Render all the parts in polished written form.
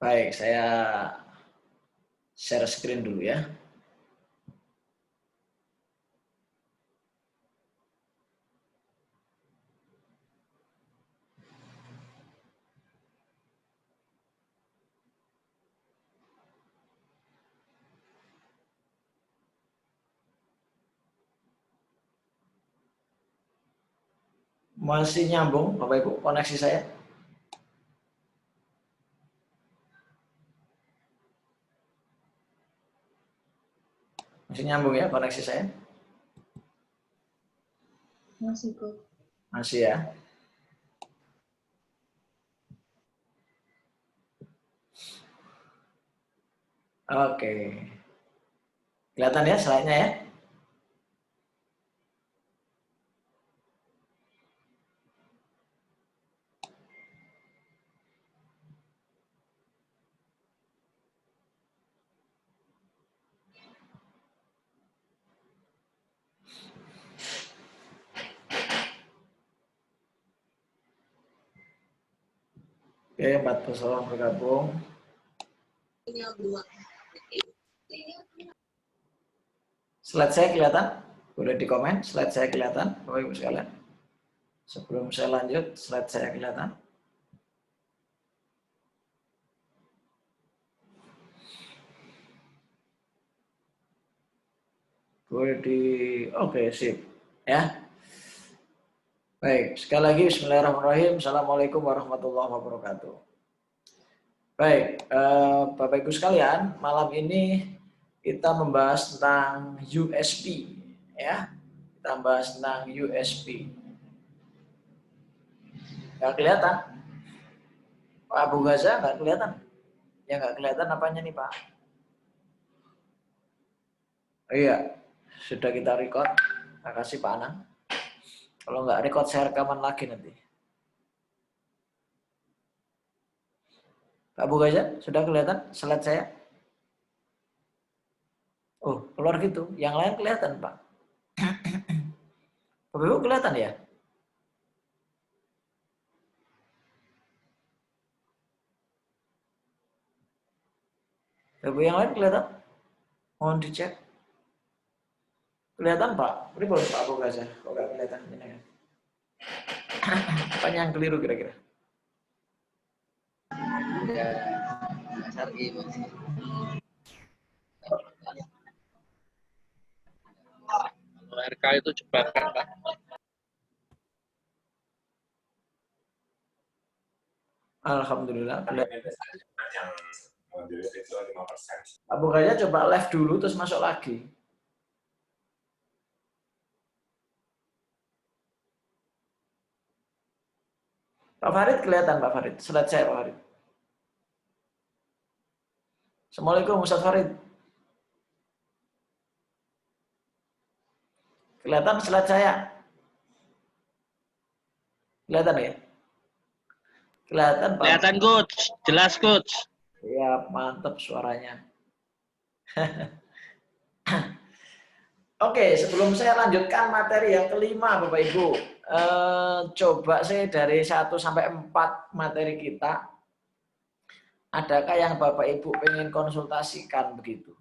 Baik, saya share screen dulu ya. Masih nyambung Bapak Ibu koneksi saya? Masih nyambung ya koneksi saya? Masih kok. Masih ya. Oke. Kelihatan ya slide-nya ya? Oke, 40 orang bergabung. Slide saya kelihatan? Boleh di komen, slide saya kelihatan, Bapak Ibu sekalian. Sebelum saya lanjut, slide saya kelihatan. Boleh di, oke, sip. Ya. Baik, sekali lagi bismillahirrahmanirrahim. Assalamualaikum warahmatullahi wabarakatuh. Baik, Bapak Ibu sekalian, malam ini kita membahas tentang USB, ya. Kita membahas tentang USB. Nggak kelihatan? Pak Abu Gaza nggak kelihatan? Ya nggak kelihatan apanya nih Pak? Oh, iya, sudah kita record. Terima kasih Pak Anang. Kalau nggak record saya rekaman lagi nanti. Pak Abu Gaza, sudah kelihatan slide saya? Oh, keluar gitu. Yang lain kelihatan Pak. Bapak Ibu kelihatan ya? Bapak yang lain kelihatan? Mohon dicek. Kelihatan Pak? Ini boleh Pak Abu Gaza. Kok nggak kelihatan? Ini ya. Apanya yang keliru kira-kira? Ya, Syar'i masih. Kalau RK itu jebakan, Pak. Alhamdulillah. Abu Gaza coba live dulu terus masuk lagi. Pak Farid kelihatan Pak Farid. Slide saya Pak Farid. Assalamualaikum Ustaz Farid. Kelihatan slide saya? Kelihatan ya? Kelihatan Pak? Kelihatan, Coach. Jelas, Coach. Ya, mantap suaranya. Oke, sebelum saya lanjutkan materi yang kelima Bapak Ibu. Coba saya dari 1 sampai 4 materi kita. Adakah yang Bapak Ibu pengen konsultasikan begitu?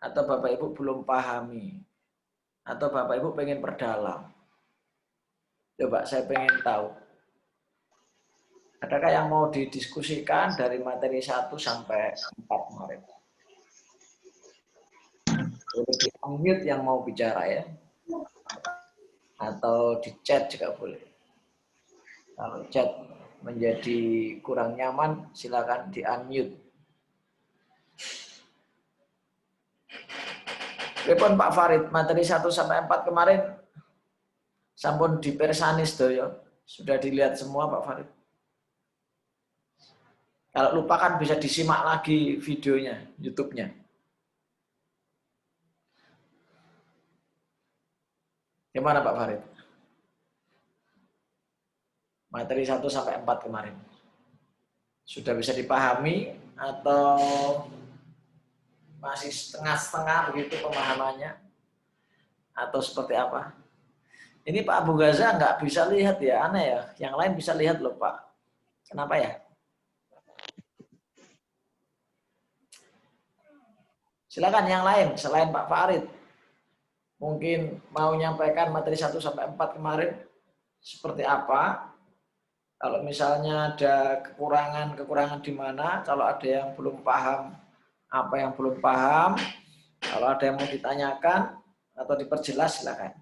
Atau Bapak Ibu belum pahami? Atau Bapak Ibu pengen perdalam? Coba saya pengen tahu. Adakah yang mau didiskusikan dari materi 1 sampai 4 kemarin? Boleh di unmute yang mau bicara ya. Atau di chat juga boleh. Kalau chat menjadi kurang nyaman, silakan di unmute. Pripun Pak Farid, materi 1 sampai 4 kemarin sampun dipersani sedaya. Sudah dilihat semua Pak Farid. Kalau lupa kan bisa disimak lagi videonya, YouTube-nya. Gimana Pak Farid? Materi 1 sampai 4 kemarin. Sudah bisa dipahami atau masih setengah-setengah begitu pemahamannya? Atau seperti apa? Ini Pak Abu Gaza nggak bisa lihat ya, aneh ya. Yang lain bisa lihat loh Pak. Kenapa ya? Silakan yang lain selain Pak Farid. Mungkin mau nyampaikan materi 1 sampai 4 kemarin seperti apa? Kalau misalnya ada kekurangan di mana, kalau ada yang belum paham, apa yang belum paham, kalau ada yang mau ditanyakan atau diperjelas, silakan.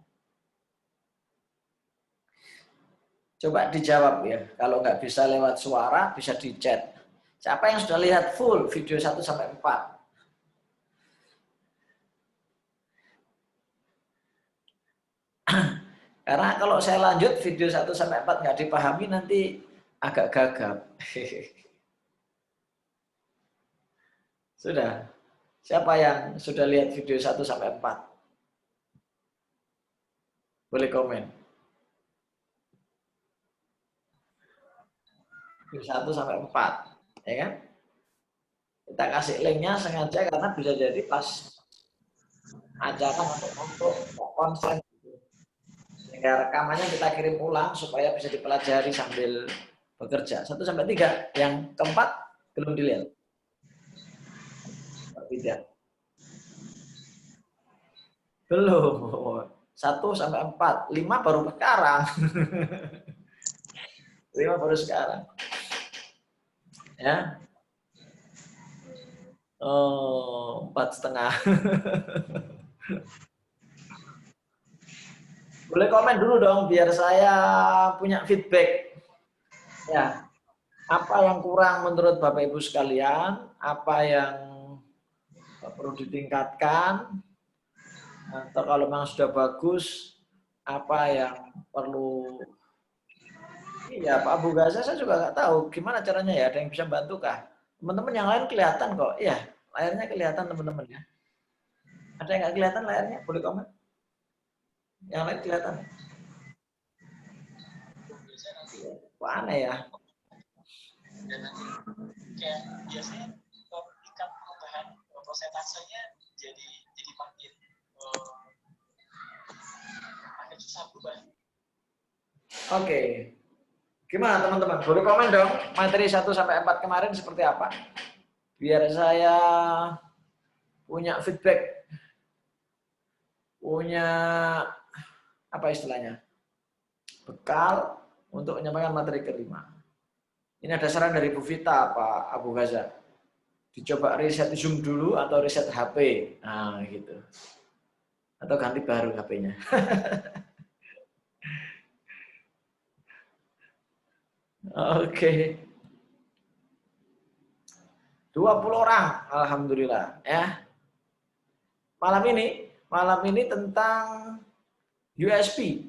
Coba dijawab ya. Kalau nggak bisa lewat suara, bisa di chat. Siapa yang sudah lihat full video 1 sampai 4? Karena kalau saya lanjut video 1 sampai 4 nggak dipahami nanti agak gagap. Sudah. Siapa yang sudah lihat video 1 sampai 4? Boleh komen. Video 1 sampai 4, ya kan? Kita kasih linknya sengaja karena bisa jadi pas ajakan untuk konsen. Sehingga rekamannya kita kirim ulang supaya bisa dipelajari sambil bekerja. 1 sampai 3, yang keempat belum dilihat. Tidak. Belum. 1 sampai 4, 5 baru sekarang. 5 baru sekarang. Ya. Oh, 4,5. Boleh komen dulu dong biar saya punya feedback. Ya. Apa yang kurang menurut Bapak Ibu sekalian? Apa yang perlu ditingkatkan? Atau kalau memang sudah bagus, apa yang perlu? Iya, Pak Abu Gaza saya juga nggak tahu gimana caranya ya. Ada yang bisa bantu kah? Teman-teman yang lain kelihatan kok. Iya, layarnya kelihatan teman-teman ya. Ada yang nggak kelihatan layarnya? Boleh komen. Yang lain kelihatan. Wah, aneh ya. Dan nanti kayak biasanya tingkat perubahan prosentasenya jadi makin susah berubah. Oke. Gimana teman-teman? Boleh komen dong. Materi 1 sampai 4 kemarin seperti apa? Biar saya punya feedback. Punya apa istilahnya? Bekal untuk menyampaikan materi kelima. Ini ada saran dari Bu Vita, Pak Abu Gaza. Dicoba reset Zoom dulu atau reset HP. Nah, gitu. Atau ganti baru HP-nya. Oke. 20 orang, alhamdulillah ya. Malam ini tentang USP,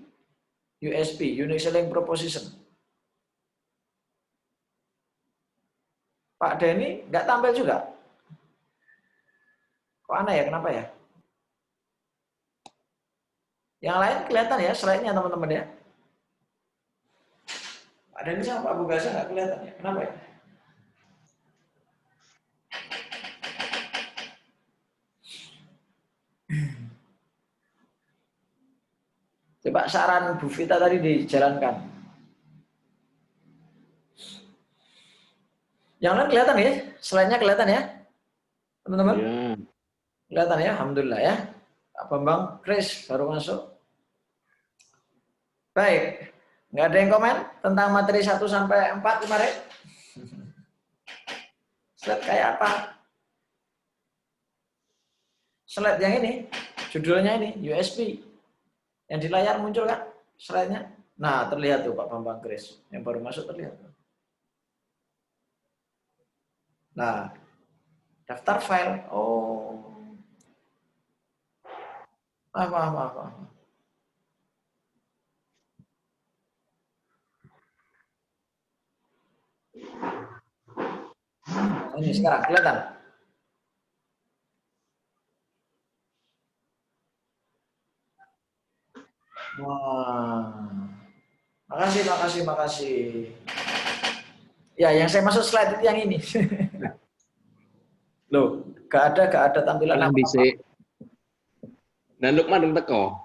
Unique Selling Proposition. Pak Denny nggak tampil juga? Kok aneh ya, kenapa ya? Yang lain kelihatan ya slide-nya teman-teman ya? Pak Denny sama Pak Abu Gaza nggak kelihatan ya? Kenapa ya? Coba saran Bu Vita tadi dijalankan. Yang lain kelihatan ya? Slide-nya kelihatan ya? Teman-teman? Ya. Kelihatan ya? Alhamdulillah ya. Pak Bambang, Chris baru masuk. Baik. Nggak ada yang komen tentang materi 1 sampai 4 kemarin? Slide kayak apa? Slide yang ini, judulnya ini, USB. Yang di layar muncul kan slide-nya? Nah, terlihat tuh Pak Bambang Chris. Yang baru masuk terlihat. Nah, daftar file. Oh. Maaf. Ini sekarang kelihatan. Wah. Makasih. Ya, yang saya masuk slide itu yang ini. Loh, gak ada tampilan Alah apa-apa. bisa. Dan Lukman dong teko.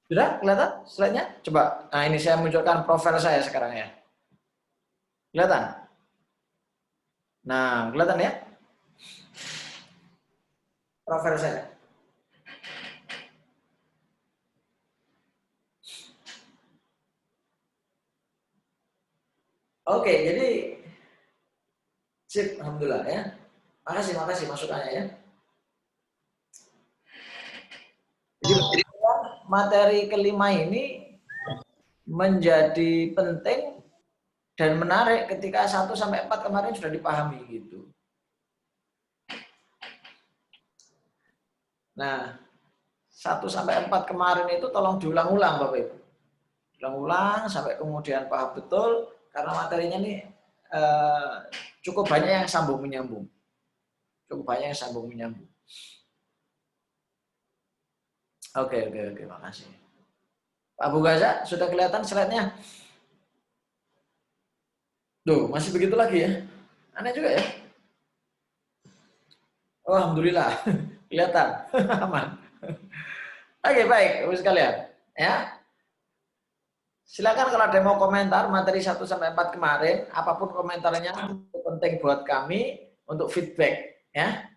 Sudah kelihatan slide-nya? Coba. Nah, ini saya munculkan profil saya sekarang ya. Kelihatan? Nah, kelihatan ya? Profil saya. Oke, jadi sip, alhamdulillah ya. Makasih masukannya ya. Jadi materi kelima ini menjadi penting dan menarik ketika 1 sampai 4 kemarin sudah dipahami gitu. Nah, 1 sampai 4 kemarin itu tolong diulang-ulang Bapak Ibu. Ulang-ulang sampai kemudian paham betul karena materinya ini cukup banyak yang sambung menyambung. Cukup banyak yang sambung menyambung. Oke, makasih. Pak Abu Gaza, sudah kelihatan slide-nya? Tuh, masih begitu lagi ya? Aneh juga ya? Oh, alhamdulillah, kelihatan, aman. Oke, baik, Bapak sekalian. Ya, silakan kalau ada mau komentar materi 1 sampai 4 kemarin, apapun komentarnya itu penting buat kami untuk feedback, ya.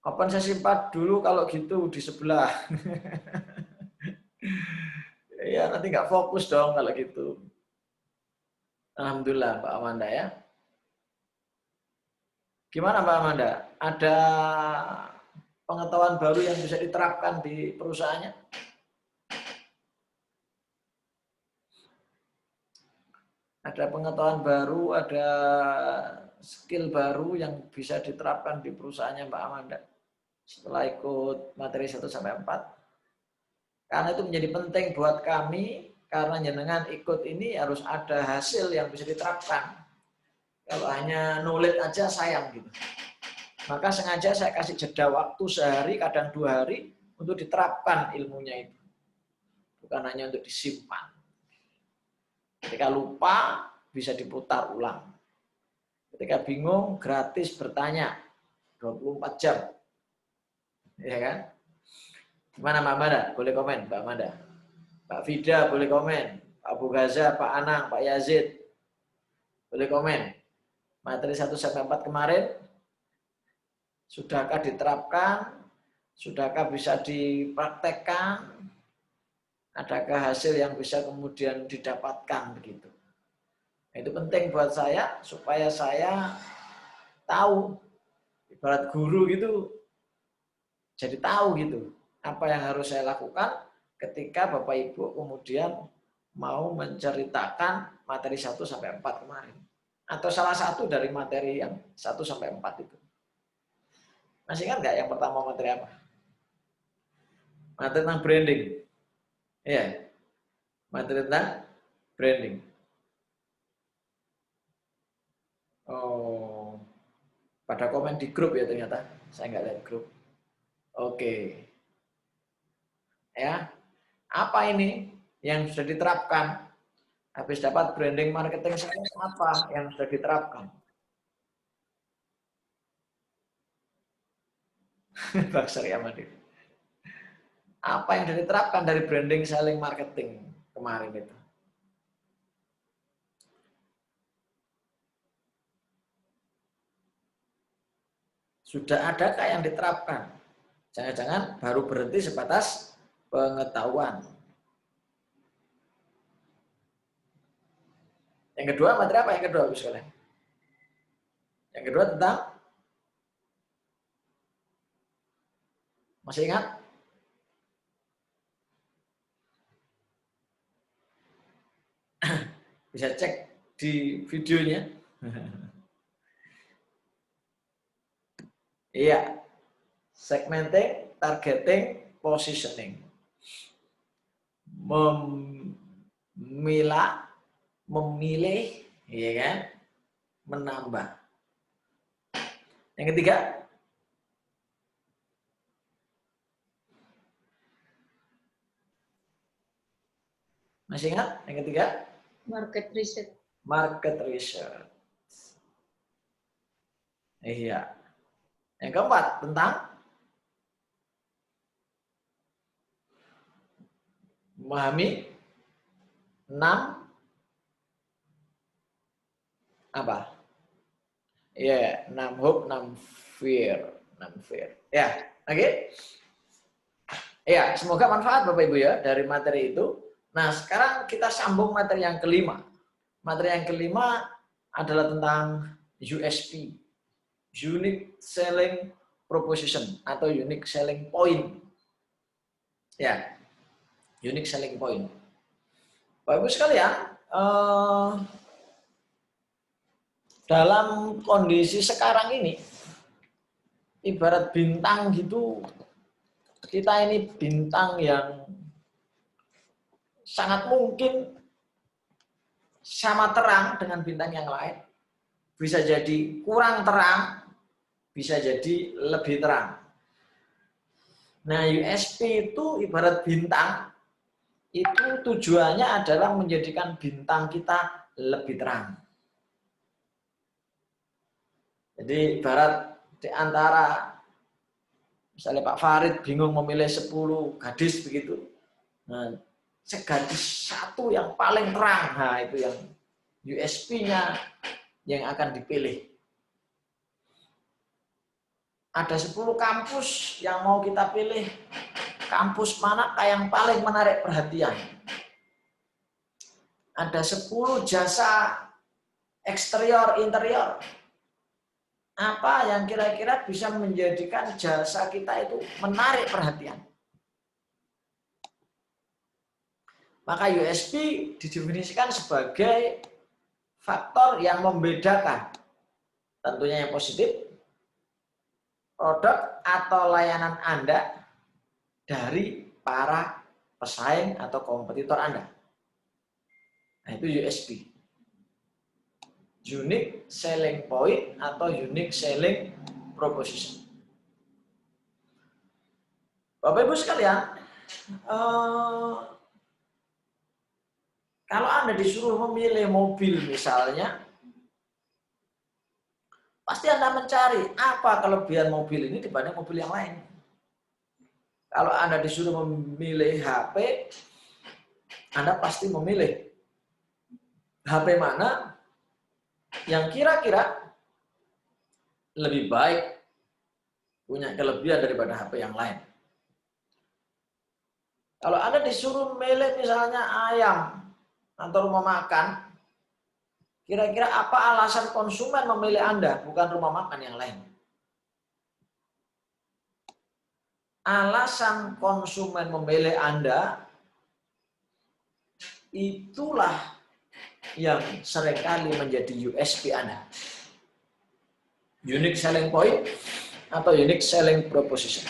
Kapan saya simpan dulu kalau gitu di sebelah. Ya, nanti nggak fokus dong kalau gitu. Alhamdulillah, Pak Amanda ya. Gimana Pak Amanda? Ada pengetahuan baru yang bisa diterapkan di perusahaannya? Ada pengetahuan baru, ada skill baru yang bisa diterapkan di perusahaannya Mbak Amanda setelah ikut materi 1 sampai 4. Karena itu menjadi penting buat kami, karena jenengan ikut ini harus ada hasil yang bisa diterapkan. Kalau hanya knowledge aja sayang gitu. Maka sengaja saya kasih jeda waktu sehari, kadang 2 hari untuk diterapkan ilmunya itu. Bukan hanya untuk disimpan. Ketika lupa, bisa diputar ulang. Ketika bingung, gratis bertanya. 24 jam. Ya kan? Gimana Mbak Amanda? Boleh komen Mbak Amanda. Pak Fida boleh komen. Pak Abu Gaza, Pak Anang, Pak Yazid. Boleh komen. Materi 1 sampai 4 kemarin, sudahkah diterapkan? Sudahkah bisa dipraktekkan? Adakah hasil yang bisa kemudian didapatkan begitu? Itu penting buat saya supaya saya tahu, ibarat guru gitu, jadi tahu gitu apa yang harus saya lakukan ketika Bapak Ibu kemudian mau menceritakan materi 1 sampai 4 kemarin. Atau salah satu dari materi yang 1 sampai 4 itu. Masih ingat nggak yang pertama materi apa? Materi tentang branding. Iya, materi tentang branding. Oh, pada komen di grup ya ternyata. Saya nggak lihat grup. Oke. Ya, apa ini yang sudah diterapkan? Habis dapat branding marketing saya, apa yang sudah diterapkan? Bang Sari Amadi. Apa yang sudah diterapkan dari branding selling marketing kemarin itu? Sudah adakah yang diterapkan? Jangan-jangan baru berhenti sebatas pengetahuan. Yang kedua, materi apa yang kedua, Gus Kalian? Yang kedua tentang, masih ingat? Bisa cek di videonya. Iya, segmenting, targeting, positioning. Memilah, memilih, ya kan? Menambah. Yang ketiga, masih ingat? Yang ketiga, Market research. market research. Iya. Yang keempat, tentang memahami 6 apa? Ya, 6 hope, 6 fear. 6 fear. Ya, oke. Ya, semoga manfaat Bapak Ibu ya dari materi itu. Nah, sekarang kita sambung materi yang kelima. Materi yang kelima adalah tentang USP, Unique Selling Proposition atau Unique Selling Point. Ya, Unique Selling Point. Bapak Ibu sekalian, dalam kondisi sekarang ini, ibarat bintang gitu, kita ini bintang yang sangat mungkin sama terang dengan bintang yang lain. Bisa jadi kurang terang, bisa jadi lebih terang. Nah, USP itu ibarat bintang, itu tujuannya adalah menjadikan bintang kita lebih terang. Jadi ibarat di antara misalnya Pak Farid bingung memilih 10 gadis begitu. Nah, segadis satu yang paling terang, nah itu yang USP-nya yang akan dipilih. Ada 10 kampus yang mau kita pilih, kampus manakah yang paling menarik perhatian? Ada 10 jasa eksterior, interior. Apa yang kira-kira bisa menjadikan jasa kita itu menarik perhatian? Maka USP didefinisikan sebagai faktor yang membedakan, tentunya yang positif, produk atau layanan Anda dari para pesaing atau kompetitor Anda. Nah, itu USP. Unique Selling Point atau Unique Selling Proposition. Bapak Ibu sekalian, kalau Anda disuruh memilih mobil misalnya, pasti Anda mencari apa kelebihan mobil ini dibanding mobil yang lain. Kalau Anda disuruh memilih HP, Anda pasti memilih HP mana yang kira-kira lebih baik, punya kelebihan daripada HP yang lain. Kalau Anda disuruh milih misalnya ayam atau rumah makan, kira-kira apa alasan konsumen memilih Anda, bukan rumah makan yang lain? Alasan konsumen memilih Anda, itulah yang seringkali menjadi USP Anda. Unique Selling Point atau Unique Selling Proposition.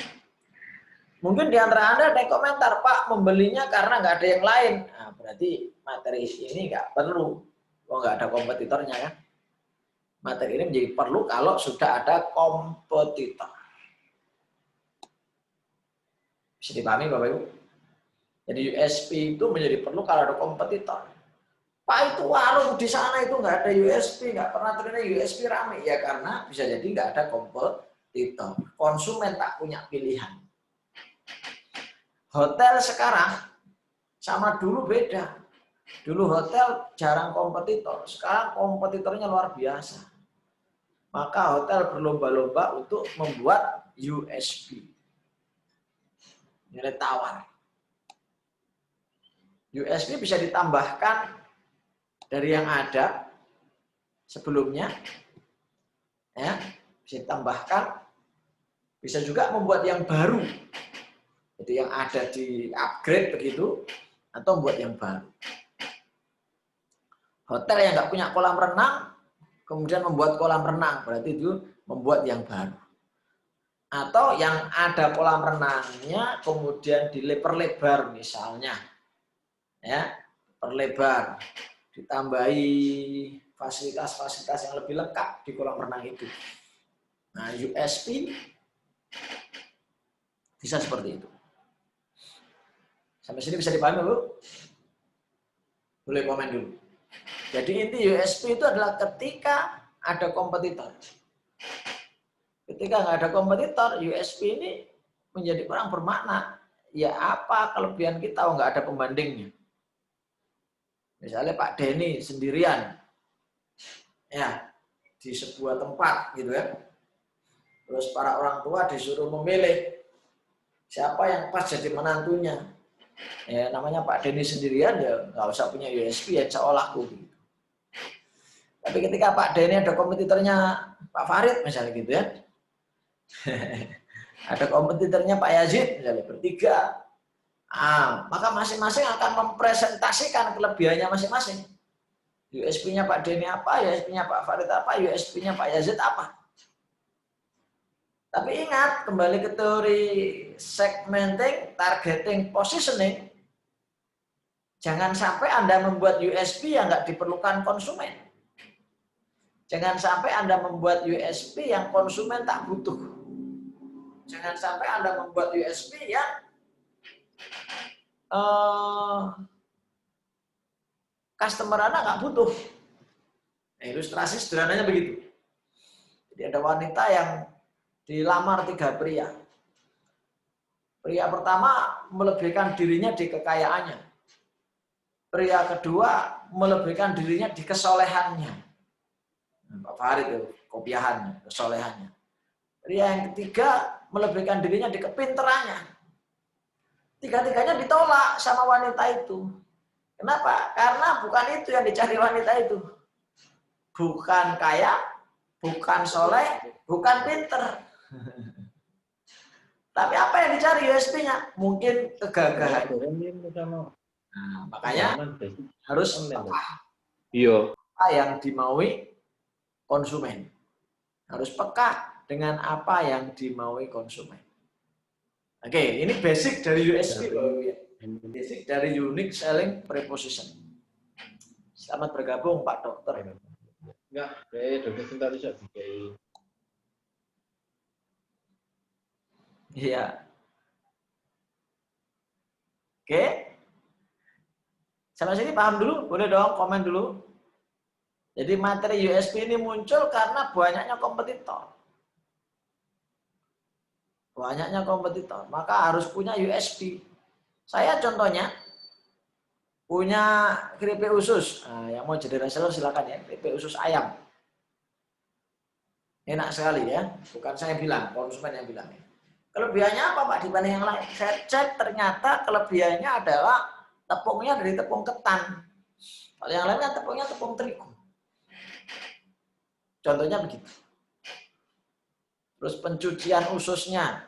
Mungkin di antara Anda ada yang komentar, Pak, membelinya karena nggak ada yang lain. Nah, berarti materi ini nggak perlu. Oh, nggak ada kompetitornya kan? Materi ini menjadi perlu kalau sudah ada kompetitor. Bisa dipahami Bapak Ibu? Jadi USP itu menjadi perlu kalau ada kompetitor. Pak, itu warung di sana itu nggak ada USP, nggak pernah terlihat USP rame. Ya karena bisa jadi nggak ada kompetitor. Konsumen tak punya pilihan. Hotel sekarang sama dulu beda. Dulu hotel jarang kompetitor, sekarang kompetitornya luar biasa. Maka hotel berlomba-lomba untuk membuat USP. Nilai tawar. USP bisa ditambahkan dari yang ada sebelumnya, ya, bisa ditambahkan, bisa juga membuat yang baru, jadi yang ada di upgrade begitu, atau membuat yang baru. Hotel yang nggak punya kolam renang, kemudian membuat kolam renang, berarti itu membuat yang baru. Atau yang ada kolam renangnya, kemudian dilebar-lebar misalnya, ya, perlebar, ditambahi fasilitas-fasilitas yang lebih lengkap di kolam renang itu. Nah, USP bisa seperti itu. Sampai sini bisa dipahami, Bu? Boleh komen dulu. Jadi inti USP itu adalah ketika ada kompetitor. Ketika nggak ada kompetitor, USP ini menjadi kurang bermakna. Ya apa kelebihan kita, nggak ada pembandingnya. Misalnya Pak Denny sendirian, ya di sebuah tempat gitu ya. Terus para orang tua disuruh memilih siapa yang pas jadi menantunya. Ya namanya Pak Denny sendirian ya nggak usah punya USB ya seolahku gitu. Tapi ketika Pak Denny ada kompetitornya Pak Farid misalnya gitu ya. Ada kompetitornya Pak Yazid misalnya bertiga. Maka masing-masing akan mempresentasikan kelebihannya masing-masing. USB-nya Pak Denny apa, USB-nya Pak Farid apa, USB-nya Pak Yazid apa. Tapi ingat, kembali ke teori segmenting, targeting, positioning, jangan sampai Anda membuat USB yang nggak diperlukan konsumen. Jangan sampai Anda membuat USB yang konsumen tak butuh. Jangan sampai Anda membuat USB yang customer Anda nggak butuh. Nah, ilustrasi sederhananya begitu. Jadi ada wanita yang dilamar 3 pria. Pria pertama melebihkan dirinya di kekayaannya. Pria kedua melebihkan dirinya di kesolehannya. Pak Farid itu kopiahannya, kesolehannya. Pria yang ketiga melebihkan dirinya di kepinterannya. Tiga-tiganya ditolak sama wanita itu. Kenapa? Karena bukan itu yang dicari wanita itu. Bukan kaya, bukan soleh, bukan pinter. Tapi apa yang dicari USB-nya? Mungkin kegagahan. Nah, makanya harus Iya. apa yang dimaui konsumen. Harus peka dengan apa yang dimaui konsumen. Oke, ini basic dari USB. Basic dari unique selling preposition. Selamat bergabung Pak Dokter. Enggak, dokter Sinta bisa bikin. Iya. Oke. Sampai sini paham dulu? Boleh dong komen dulu. Jadi materi USB ini muncul karena banyaknya kompetitor. Banyaknya kompetitor. Maka harus punya USB. Saya contohnya punya keripik usus. Nah, yang mau jadi reseller silakan ya. Keripik usus ayam. Enak sekali ya. Bukan saya bilang, konsumen yang bilang. Kelebihannya apa Pak dibanding yang lain? Saya cek ternyata kelebihannya adalah tepungnya dari tepung ketan. Kalau yang lain kan tepungnya tepung terigu. Contohnya begitu. Terus pencucian ususnya.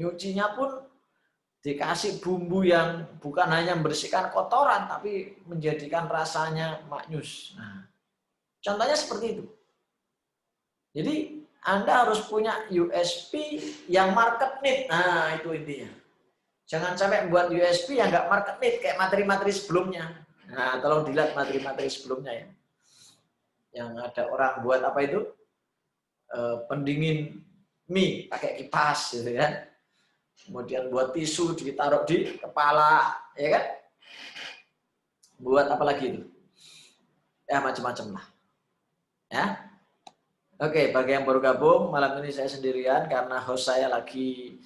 Nyucinya pun dikasih bumbu yang bukan hanya membersihkan kotoran, tapi menjadikan rasanya maknyus. Nah, contohnya seperti itu. Jadi Anda harus punya USB yang market need. Nah, itu intinya. Jangan sampai membuat USB yang nggak market need kayak materi-materi sebelumnya. Nah, tolong dilihat materi-materi sebelumnya ya. Yang ada orang buat apa itu? Pendingin mie pakai kipas gitu kan. Kemudian buat tisu ditaruh di kepala, ya kan? Buat apa lagi itu? Ya macam-macam lah. Ya. Oke, bagi yang baru gabung, malam ini saya sendirian karena host saya lagi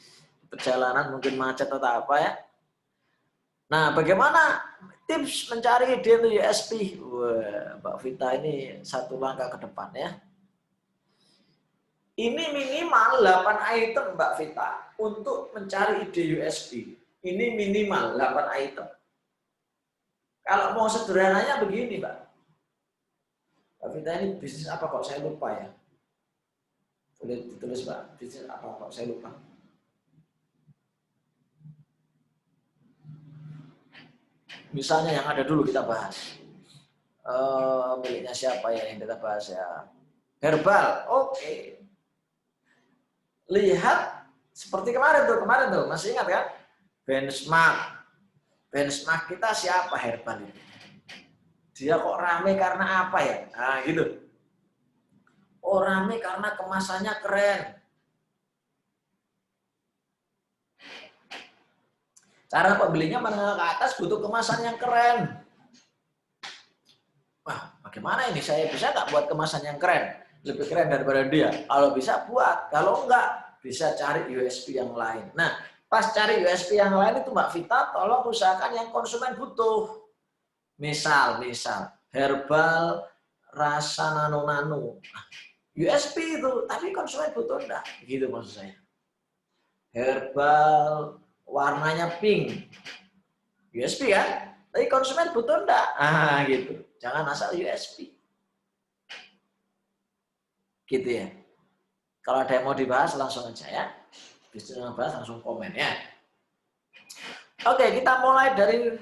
perjalanan, mungkin macet atau apa ya. Nah, bagaimana tips mencari ide untuk USP? Wah, Mbak Vita ini satu langkah ke depan ya. Ini minimal 8 item Mbak Vita untuk mencari ide USP. Ini minimal 8 item. Kalau mau sederhananya begini Mbak. Mbak Vita ini bisnis apa kok saya lupa ya. Boleh ditulis Mbak, bisnis apa kok saya lupa. Misalnya yang ada dulu kita bahas. Miliknya siapa ya yang kita bahas ya. Herbal, oke. Lihat seperti kemarin tuh, masih ingat kan? Benchmark kita siapa herbal itu? Dia kok rame karena apa ya? Nah gitu. Oh rame karena kemasannya keren. Cara pembelinya menengah ke atas butuh kemasan yang keren. Wah, bagaimana ini? Saya bisa nggak buat kemasan yang keren? Lebih keren daripada dia. Kalau bisa buat, kalau enggak bisa cari USP yang lain. Nah, pas cari USP yang lain itu Mbak Vita, tolong usahakan yang konsumen butuh. Misal herbal rasa nano-nano. USP itu, tapi konsumen butuh enggak? Gitu maksud saya. Herbal, warnanya pink. USP kan? Tapi konsumen butuh enggak? Ah, gitu. Jangan asal USP. Gitu ya. Kalau ada yang mau dibahas langsung aja ya. Bisa bahas langsung komen ya. Oke, kita mulai dari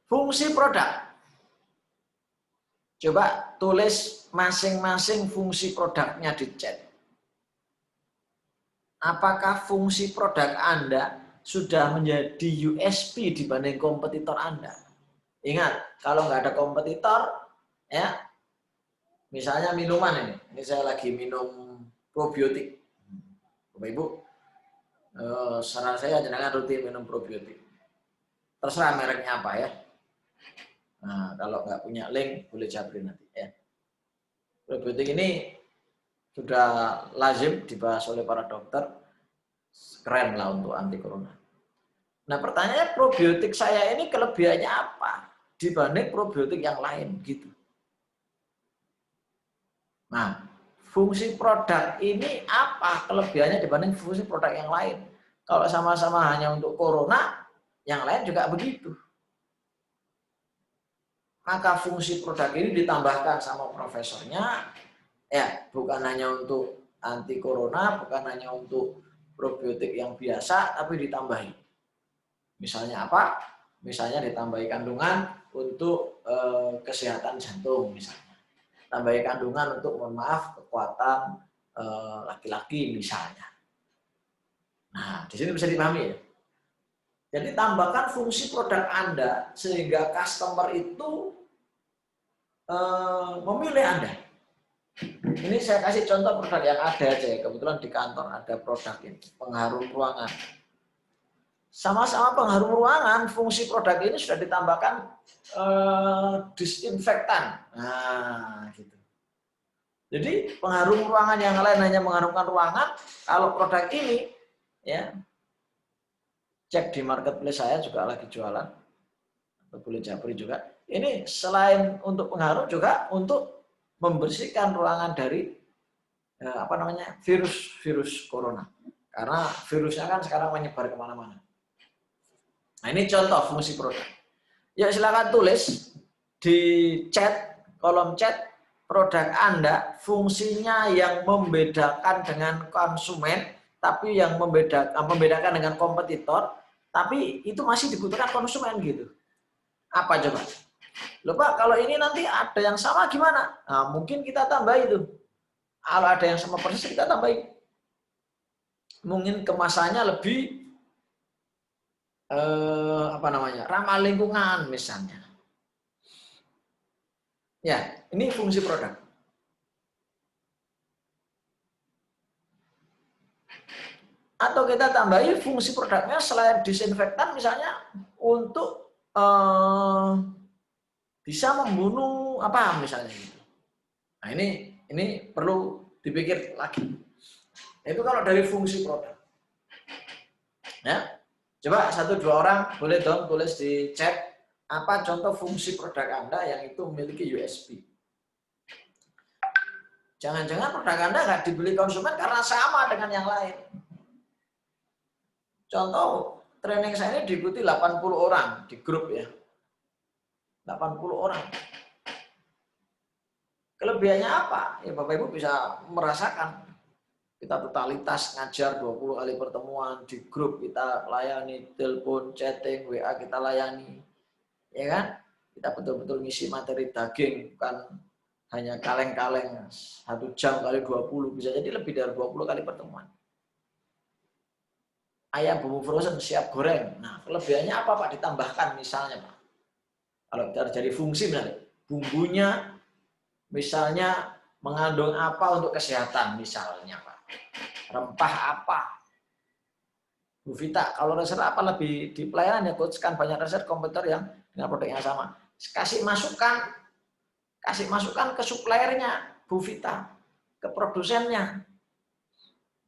fungsi produk. Coba tulis masing-masing fungsi produknya di chat. Apakah fungsi produk Anda sudah menjadi USP dibanding kompetitor Anda? Ingat, kalau nggak ada kompetitor, ya, misalnya minuman ini saya lagi minum probiotik. Bapak Ibu, saran saya jangan rutin minum probiotik. Terserah mereknya apa ya. Nah, kalau nggak punya link, boleh japri nanti ya. Probiotik ini sudah lazim dibahas oleh para dokter, keren lah untuk anti corona. Nah pertanyaannya, probiotik saya ini kelebihannya apa dibanding probiotik yang lain gitu. Nah fungsi produk ini apa kelebihannya dibanding fungsi produk yang lain? Kalau sama-sama hanya untuk corona, yang lain juga begitu. Maka fungsi produk ini ditambahkan sama profesornya, ya bukan hanya untuk anti corona, bukan hanya untuk probiotik yang biasa, tapi ditambahi. Misalnya apa? Misalnya ditambahi kandungan untuk kesehatan jantung misalnya. Tambahi kandungan untuk, mohon maaf, kekuatan laki-laki misalnya. Nah, di sini bisa dipahami ya. Jadi tambahkan fungsi produk Anda sehingga customer itu memilih Anda. Ini saya kasih contoh produk yang ada aja ya. Kebetulan di kantor ada produk ini, pengharum ruangan. Sama-sama pengharum ruangan, fungsi produk ini sudah ditambahkan disinfektan. Nah, gitu. Jadi pengharum ruangan yang lain hanya mengharumkan ruangan, kalau produk ini ya cek di marketplace saya juga lagi jualan, atau boleh japri juga. Ini selain untuk pengharum juga untuk membersihkan ruangan dari virus corona. Karena virusnya kan sekarang menyebar kemana-mana. Nah ini contoh fungsi produk. Ya silakan tulis di chat, kolom chat, produk Anda fungsinya yang membedakan dengan konsumen, tapi yang membedakan dengan kompetitor, tapi itu masih dibutuhkan konsumen gitu. Apa coba? Loh Pak, kalau ini nanti ada yang sama gimana? Nah, mungkin kita tambah itu. Kalau ada yang sama persis kita tambahin. Mungkin kemasannya lebih ramah lingkungan misalnya. Ya, ini fungsi produk. Atau kita tambahin fungsi produknya selain disinfektan misalnya untuk bisa membunuh apa misalnya gitu. Nah, ini perlu dipikir lagi. Itu kalau dari fungsi produk. Ya. Coba 1-2 orang boleh dong tulis di chat apa contoh fungsi produk Anda yang itu memiliki USP. Jangan-jangan produk Anda nggak dibeli konsumen karena sama dengan yang lain. Contoh, training saya ini diikuti 80 orang di grup ya. 80 orang. Kelebihannya apa? Ya Bapak Ibu bisa merasakan. Kita totalitas ngajar 20 kali pertemuan di grup, kita layani telepon, chatting, WA kita layani. Ya kan? Kita betul-betul ngisi materi daging, bukan hanya kaleng-kaleng 1 jam kali 20, bisa jadi lebih dari 20 kali pertemuan. Ayam bumbu frozen siap goreng. Nah, kelebihannya apa Pak? Ditambahkan misalnya Pak. Kalau kita jadi fungsi misalnya, bumbunya misalnya mengandung apa untuk kesehatan misalnya Pak. Rempah apa? Bu Vita, kalau resep apa lebih di pelayanan ya coach, kan banyak resep komputer yang dengan produk yang sama. Kasih masukan ke suppliernya Bu Vita, ke produsennya.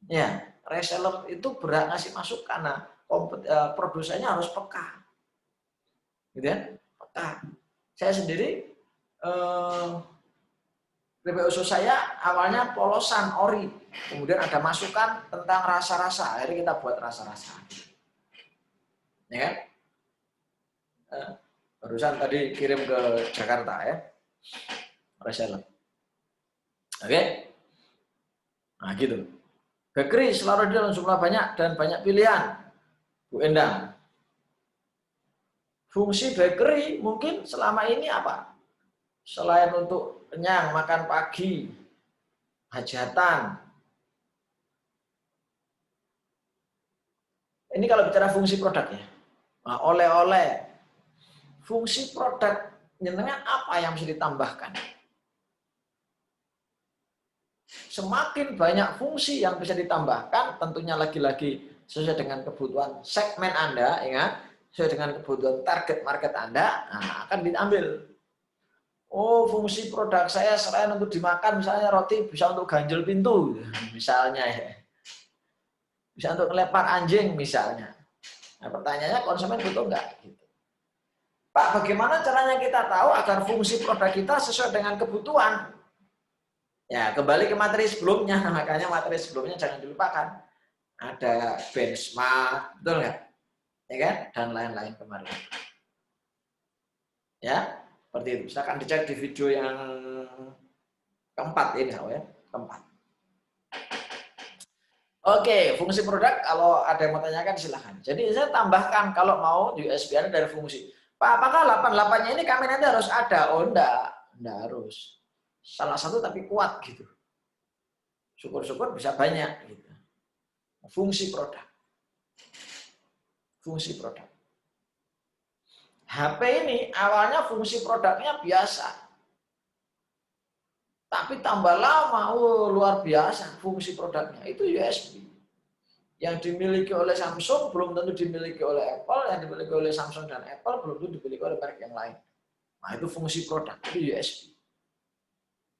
Ya, reseller itu berhak ngasih masukan. Nah, produsennya harus peka. Gitu ya? Peka. Saya sendiri keripik usus saya awalnya polosan ori, kemudian ada masukan tentang rasa-rasa, akhirnya kita buat rasa-rasa. Ya kan? Barusan tadi kirim ke Jakarta ya, reseller. Oke, nah gitu. Bakery selalu dalam jumlah banyak dan banyak pilihan. Bu Endang, fungsi bakery mungkin selama ini apa? Selain untuk kenyang, makan pagi, hajatan. Ini kalau bicara fungsi produknya. Nah, oleh-oleh. Fungsi produk jenengan apa yang bisa ditambahkan? Semakin banyak fungsi yang bisa ditambahkan, tentunya lagi-lagi sesuai dengan kebutuhan segmen Anda, ingat, sesuai dengan kebutuhan target market Anda, nah, akan diambil. Oh, fungsi produk saya selain untuk dimakan, misalnya roti bisa untuk ganjel pintu, misalnya ya. Bisa untuk ngelepar anjing, misalnya. Nah, pertanyaannya konsumen butuh enggak? Gitu. Pak, bagaimana caranya kita tahu agar fungsi produk kita sesuai dengan kebutuhan? Ya, kembali ke materi sebelumnya, makanya materi sebelumnya jangan dilupakan. Ada benchmark, betul nggak? Ya kan? Dan lain-lain kemarin. Ya, seperti itu. Silakan dicek di video yang keempat ini, ya, keempat. Oke, fungsi produk kalau ada yang mau tanyakan silahkan. Jadi saya tambahkan kalau mau USB Anda dari fungsi. Pak, apakah 88-nya ini kami nanti harus ada? Oh, enggak harus. Salah satu tapi kuat gitu. Syukur-syukur bisa banyak gitu. Fungsi produk. Fungsi produk. HP ini awalnya fungsi produknya biasa. Tapi tambah lama, luar biasa fungsi produknya. Itu USB. Yang dimiliki oleh Samsung belum tentu dimiliki oleh Apple, yang dimiliki oleh Samsung dan Apple belum tentu dimiliki oleh merek yang lain. Nah, itu fungsi produk, itu USB.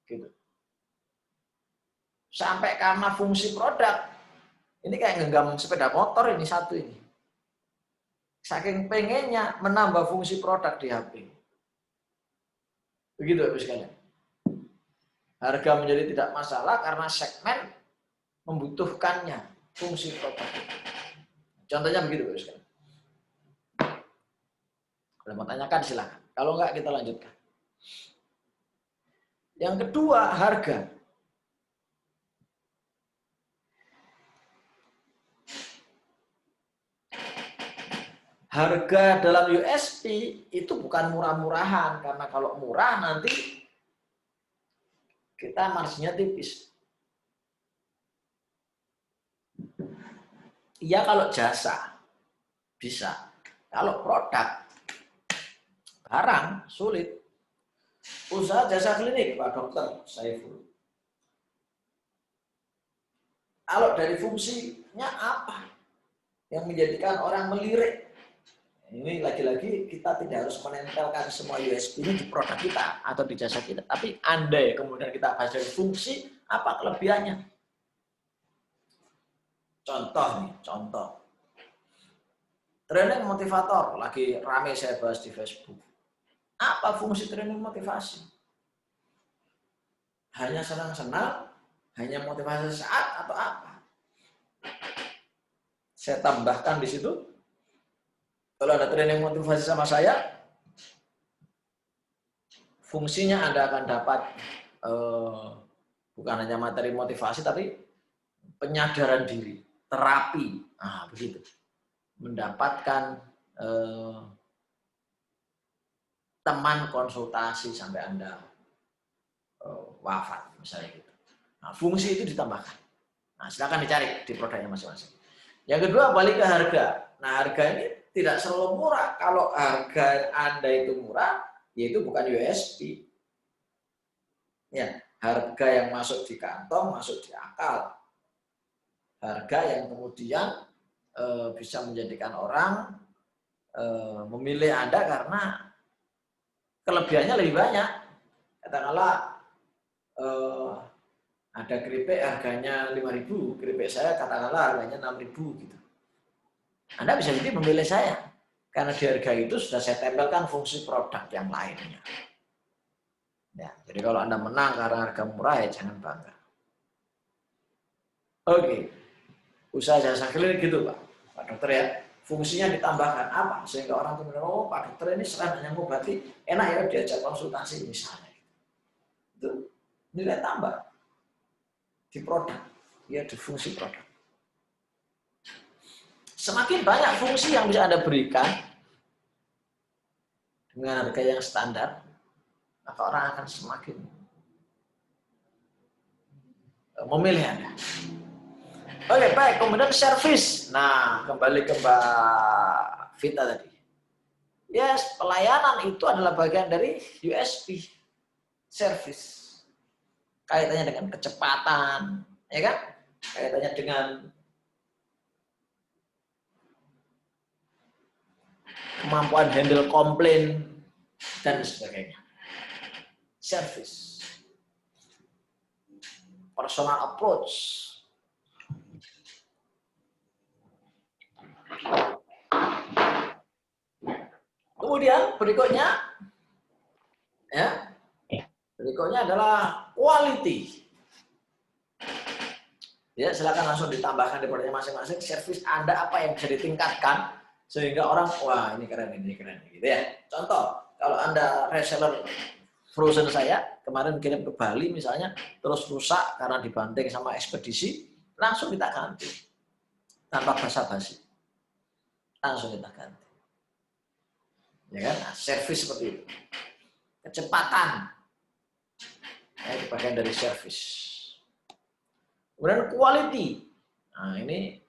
Gitu. Sampai karena fungsi produk, ini kayak ngenggam sepeda motor ini satu ini. Saking pengennya menambah fungsi produk di HP. Begitu Ibu sekalian. Harga menjadi tidak masalah karena segmen membutuhkannya. Fungsi produk. Contohnya begitu, Bos. Kalau mau tanyakan silakan. Kalau enggak kita lanjutkan. Yang kedua, harga. Harga dalam USP itu bukan murah-murahan karena kalau murah nanti kita marginnya tipis. Iya kalau jasa bisa, kalau produk barang sulit. Usaha jasa klinik Pak Dokter Saiful. Kalau dari fungsinya apa yang menjadikan orang melirik? Ini lagi-lagi kita tidak harus menempelkan semua USB ini di produk kita atau di jasa kita, tapi andai kemudian kita bahas dari fungsi apa kelebihannya. Contoh. Training motivator, lagi rame saya bahas di Facebook. Apa fungsi training motivasi? Hanya senang-senang, hanya motivasi saat atau apa? Saya tambahkan di situ. Kalau ada training motivasi sama saya, fungsinya Anda akan dapat bukan hanya materi motivasi, tapi penyadaran diri. Terapi, begitu, mendapatkan teman konsultasi sampai Anda wafat, misalnya gitu. Nah, fungsi itu ditambahkan. Nah, silakan dicari di produknya masing-masing. Yang kedua, balik ke harga. Nah, harga ini tidak selalu murah. Kalau harga Anda itu murah, yaitu bukan USP. Ya, harga yang masuk di kantong, masuk di akal. Harga yang kemudian bisa menjadikan orang memilih Anda karena kelebihannya lebih banyak. Katakanlah ada keripik harganya 5.000, keripik saya katakanlah harganya 6.000 gitu. Anda bisa jadi memilih saya Karena di harga itu sudah saya tempelkan fungsi produk yang lainnya. Ya, jadi kalau Anda menang karena harga murah ya jangan bangga. Oke, usaha jasa keliling gitu Pak Dokter ya. Fungsinya ditambahkan apa? Sehingga orang tuh oh Pak Dokter ini selain hanya mengobati, enak ya diajak konsultasi misalnya. Itu nilai tambah di produk, ya di fungsi produk. Semakin banyak fungsi yang bisa Anda berikan dengan harga yang standar, maka orang akan semakin memilih Anda. Oke, baik. Kemudian servis. Nah, kembali ke Mbak Vita tadi. Yes, pelayanan itu adalah bagian dari USP. Servis. Kaitannya dengan kecepatan, ya kan? Kaitannya dengan kemampuan handle komplain dan sebagainya. Service, personal approach. Kemudian berikutnya, ya, berikutnya adalah quality. Ya, silakan langsung ditambahkan di produknya masing-masing. Service Anda apa yang bisa ditingkatkan sehingga orang wah ini keren gitu ya. Contoh, kalau Anda reseller frozen saya kemarin kirim ke Bali misalnya terus rusak karena dibanting sama ekspedisi, langsung kita ganti tanpa basa-basi, langsung kita ganti. Ya kan? Nah, servis seperti itu, kecepatan, ya, itu bagian dari servis. Kemudian quality, nah ini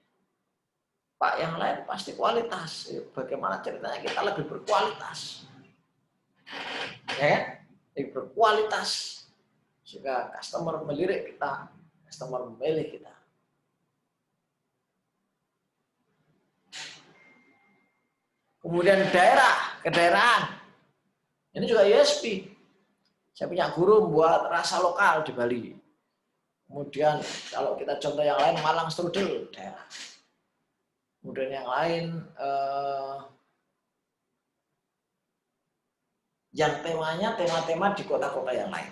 Pak yang lain pasti kualitas. Bagaimana ceritanya kita lebih berkualitas, ya kan? Lebih berkualitas sehingga customer melirik kita, customer memilih kita. Kemudian daerah, kedaerahan. Ini juga USP. Saya punya guru buat rasa lokal di Bali. Kemudian kalau kita contoh yang lain Malang Strudel, daerah. Kemudian yang lain yang temanya tema-tema di kota-kota yang lain.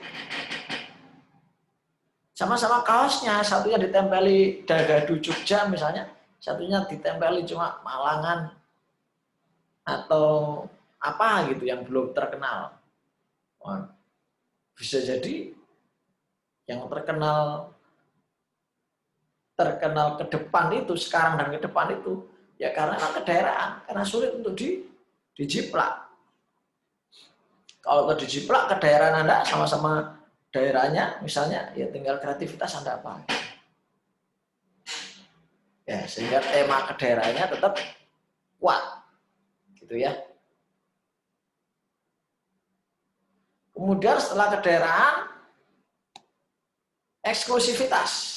Sama-sama kaosnya, satunya ditempeli Dagadu Jogja misalnya, satunya ditempeli cuma Malangan atau apa gitu yang belum terkenal. Wah, bisa jadi yang terkenal ke depan itu sekarang dan ke depan itu ya karena kedaerahan, karena sulit untuk dijiplak. Kalau dijiplak kedaerahan Anda sama-sama daerahnya misalnya ya tinggal kreativitas Anda apa. Ya, sehingga tema kedaerahannya tetap kuat. Gitu ya. Kemudian setelah kedaerahan, eksklusivitas.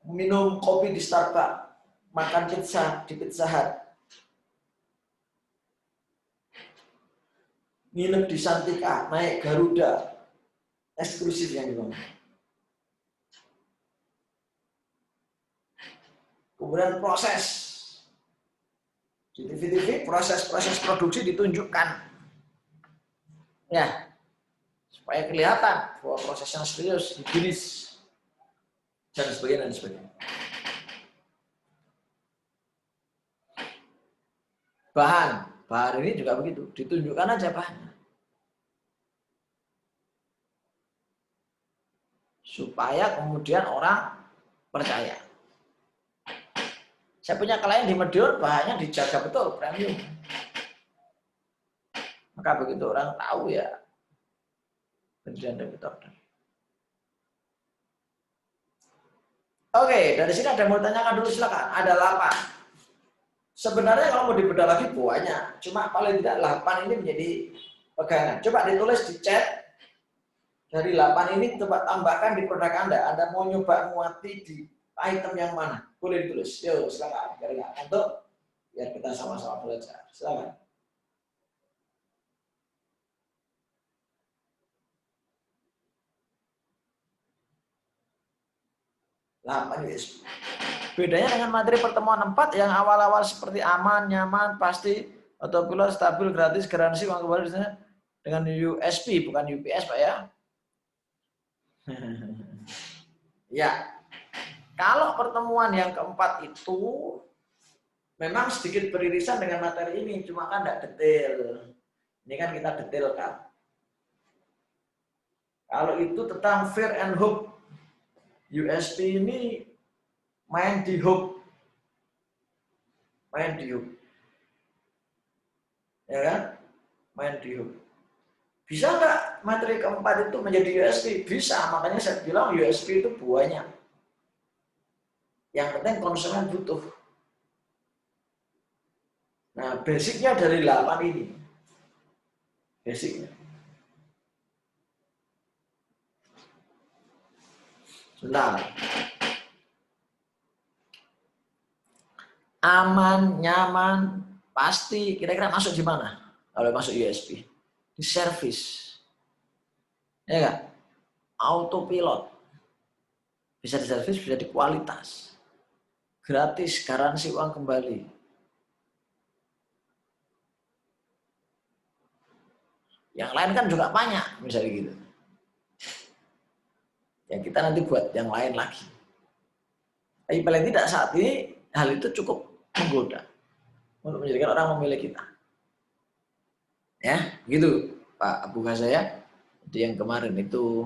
Minum kopi di Starbucks, makan pizza di Pizza Hut, nginep di Santika, naik Garuda, eksklusif yang dibangun. Kemudian proses. Di TV-TV proses-proses produksi ditunjukkan. Ya, supaya kelihatan bahwa prosesnya serius, higienis, dan sebagainya, dan sebagainya. Bahan ini juga begitu, ditunjukkan aja bahannya. Supaya kemudian orang percaya. Saya punya klien di Madiun, bahannya dijaga betul, premium. Maka begitu orang tahu ya, beneran repeat order. Oke, dari sini ada yang mau tanyakan dulu, silakan. Ada 8. Sebenarnya kalau mau dibedah lagi banyak, cuma paling tidak 8 ini menjadi pegangan. Coba ditulis di chat, dari 8 ini coba tambahkan di produk Anda. Anda mau nyoba muati di item yang mana? Boleh ditulis. Yo, silakan. Biar nggak ngantuk, biar kita sama-sama belajar. Silakan. 8 USB. Bedanya dengan materi pertemuan 4 yang awal-awal seperti aman, nyaman, pasti, autopilot, stabil, gratis, garansi, uang kembali dengan USB, bukan UPS, Pak ya. Ya, kalau pertemuan yang keempat itu memang sedikit beririsan dengan materi ini, cuma kan tidak detail. Ini kan kita detailkan. Kalau itu tentang fear and hope, USB ini main di hope, ya kan? Main di hope. Bisa nggak materi keempat itu menjadi USB? Bisa, makanya saya bilang USB itu banyak. Yang penting konsumen butuh. Nah, basicnya dari 8 ini. Basicnya. Sebentar. Aman, nyaman, pasti. Kira-kira masuk di mana? Kalau masuk USB. Di service. Ya nggak? Autopilot. Bisa di service, bisa di kualitas. Gratis, garansi uang kembali. Yang lain kan juga banyak, misalnya gitu. Yang kita nanti buat yang lain lagi. Tapi paling tidak saat ini, hal itu cukup menggoda untuk menjadikan orang memilih kita. Ya, gitu Pak Abu Gaza ya. Jadi yang kemarin itu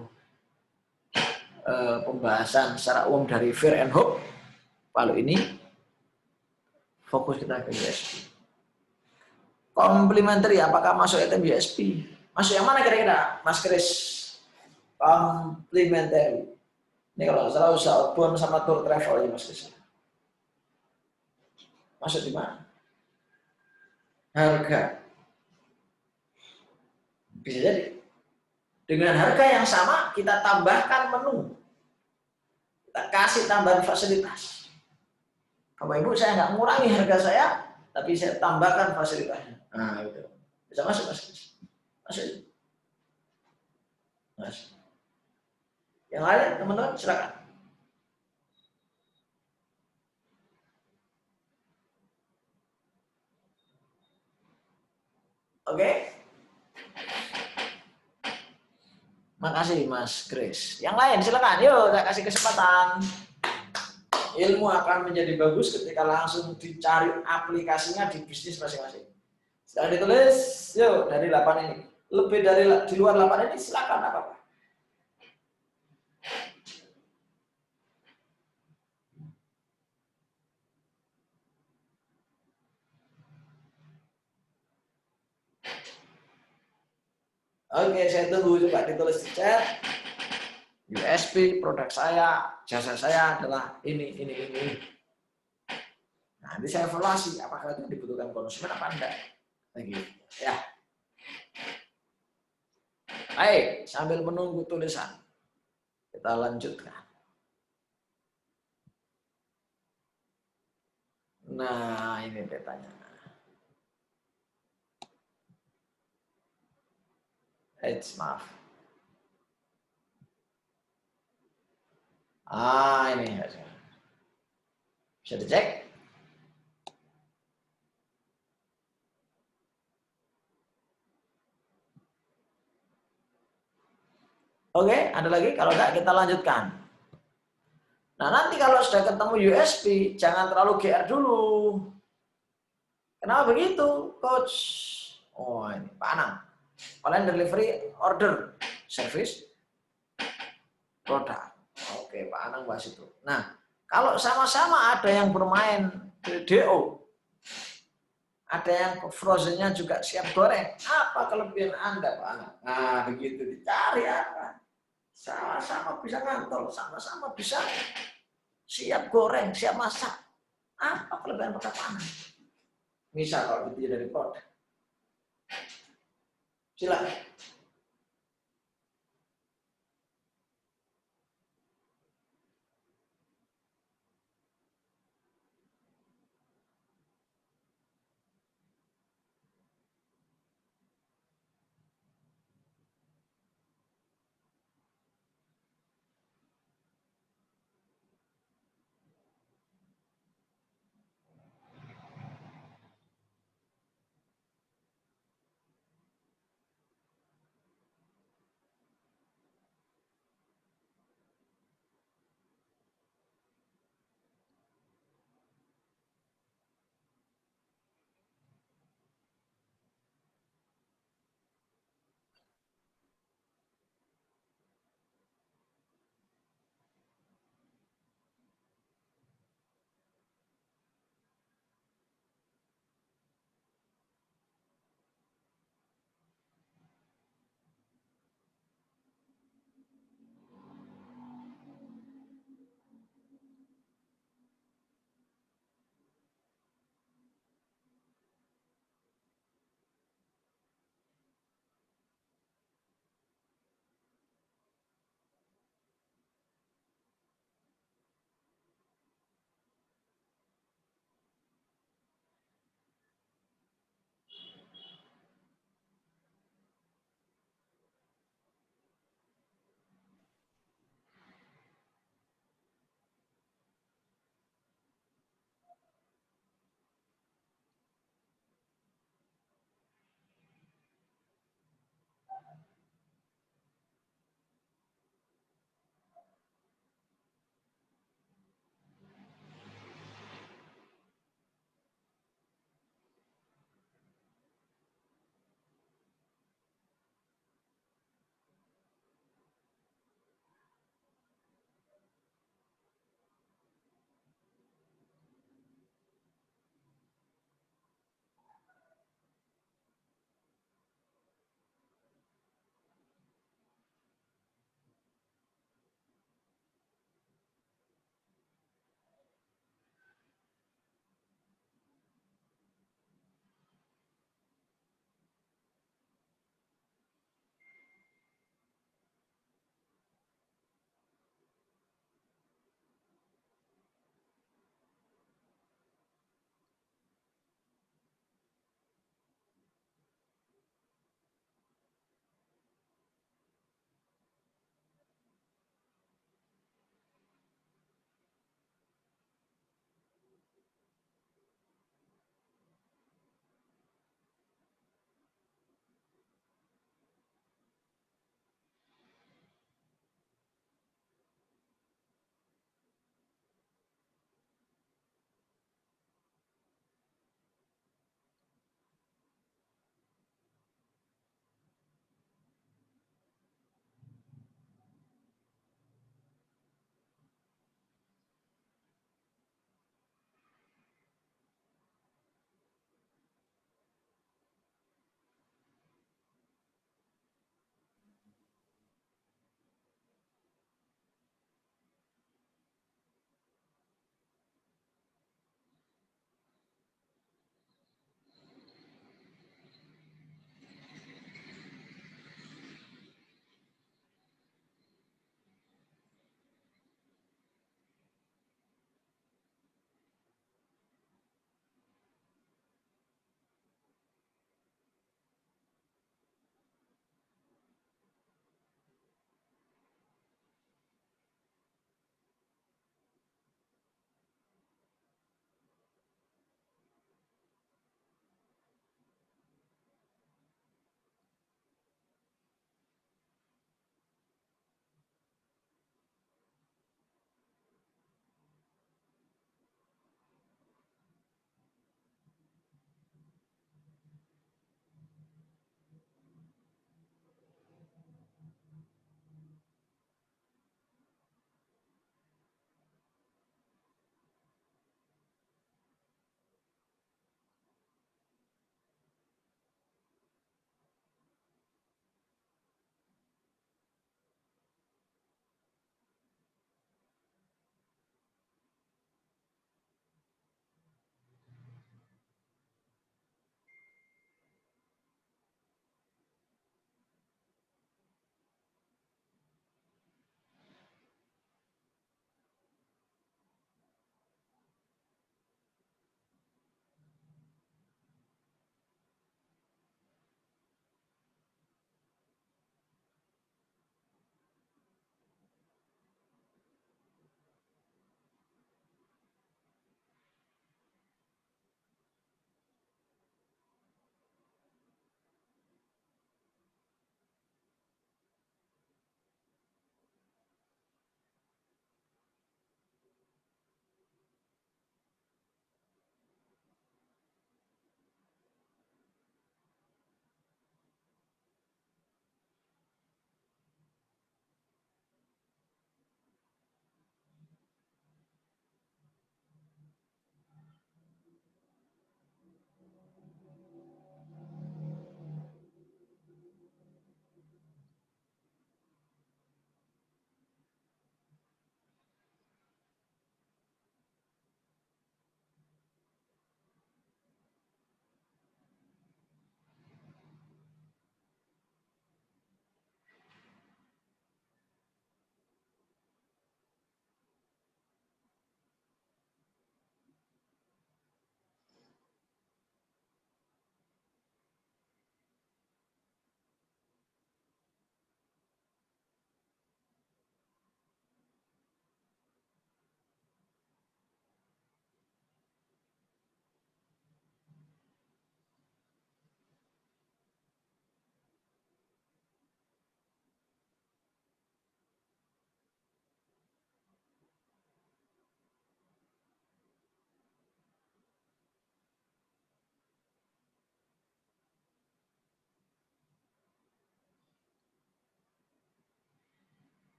pembahasan secara umum dari fear and hope. Kalau ini fokus kita ke USB. Complementary, apakah masuk item USB? Masuk yang mana kira-kira, Mas Kris? Complementary. Ini kalau nggak salah usaha outbound sama tour travel ya Mas Kris. Masuk di mana? Harga. Bisa jadi. Dengan harga yang sama, kita tambahkan menu. Kita kasih tambahan fasilitas. Bapak Ibu, saya nggak mengurangi harga saya, tapi saya tambahkan fasilitasnya. Nah, gitu. Bisa masuk, Mas. Masuk. Mas. Yang lain, teman-teman, silakan. Oke. Makasih Mas Chris. Yang lain silakan. Yuk, saya kasih kesempatan. Ilmu akan menjadi bagus ketika langsung dicari aplikasinya di bisnis masing-masing. Setelah ditulis, yuk dari 8 ini. Lebih dari di luar 8 ini silakan apa-apa. Oke, saya tunggu coba ditulis di chat. USB produk saya, jasa saya adalah ini. Nah, nanti saya evaluasi apakah itu dibutuhkan konsumen apa enggak. Lagi, ya. Baik, sambil menunggu tulisan, kita lanjutkan. Nah, ini petanya. Maaf. Ini bisa dicek. Oke, ada lagi? Kalau enggak, kita lanjutkan. Nah, nanti kalau sudah ketemu USB, jangan terlalu GR dulu. Kenapa begitu, Coach? Oh, ini Pak Anang. Online delivery order service produk. Oke, Pak Anang bahas itu. Nah, kalau sama-sama ada yang bermain DO, ada yang frozennya juga siap goreng. Apa kelebihan Anda, Pak Anang? Nah, begitu dicari apa? Sama-sama bisa ngantol, sama-sama bisa siap goreng, siap masak. Apa kelebihan produk Pak Anang? Misal kalau itu dari produk. Silakan.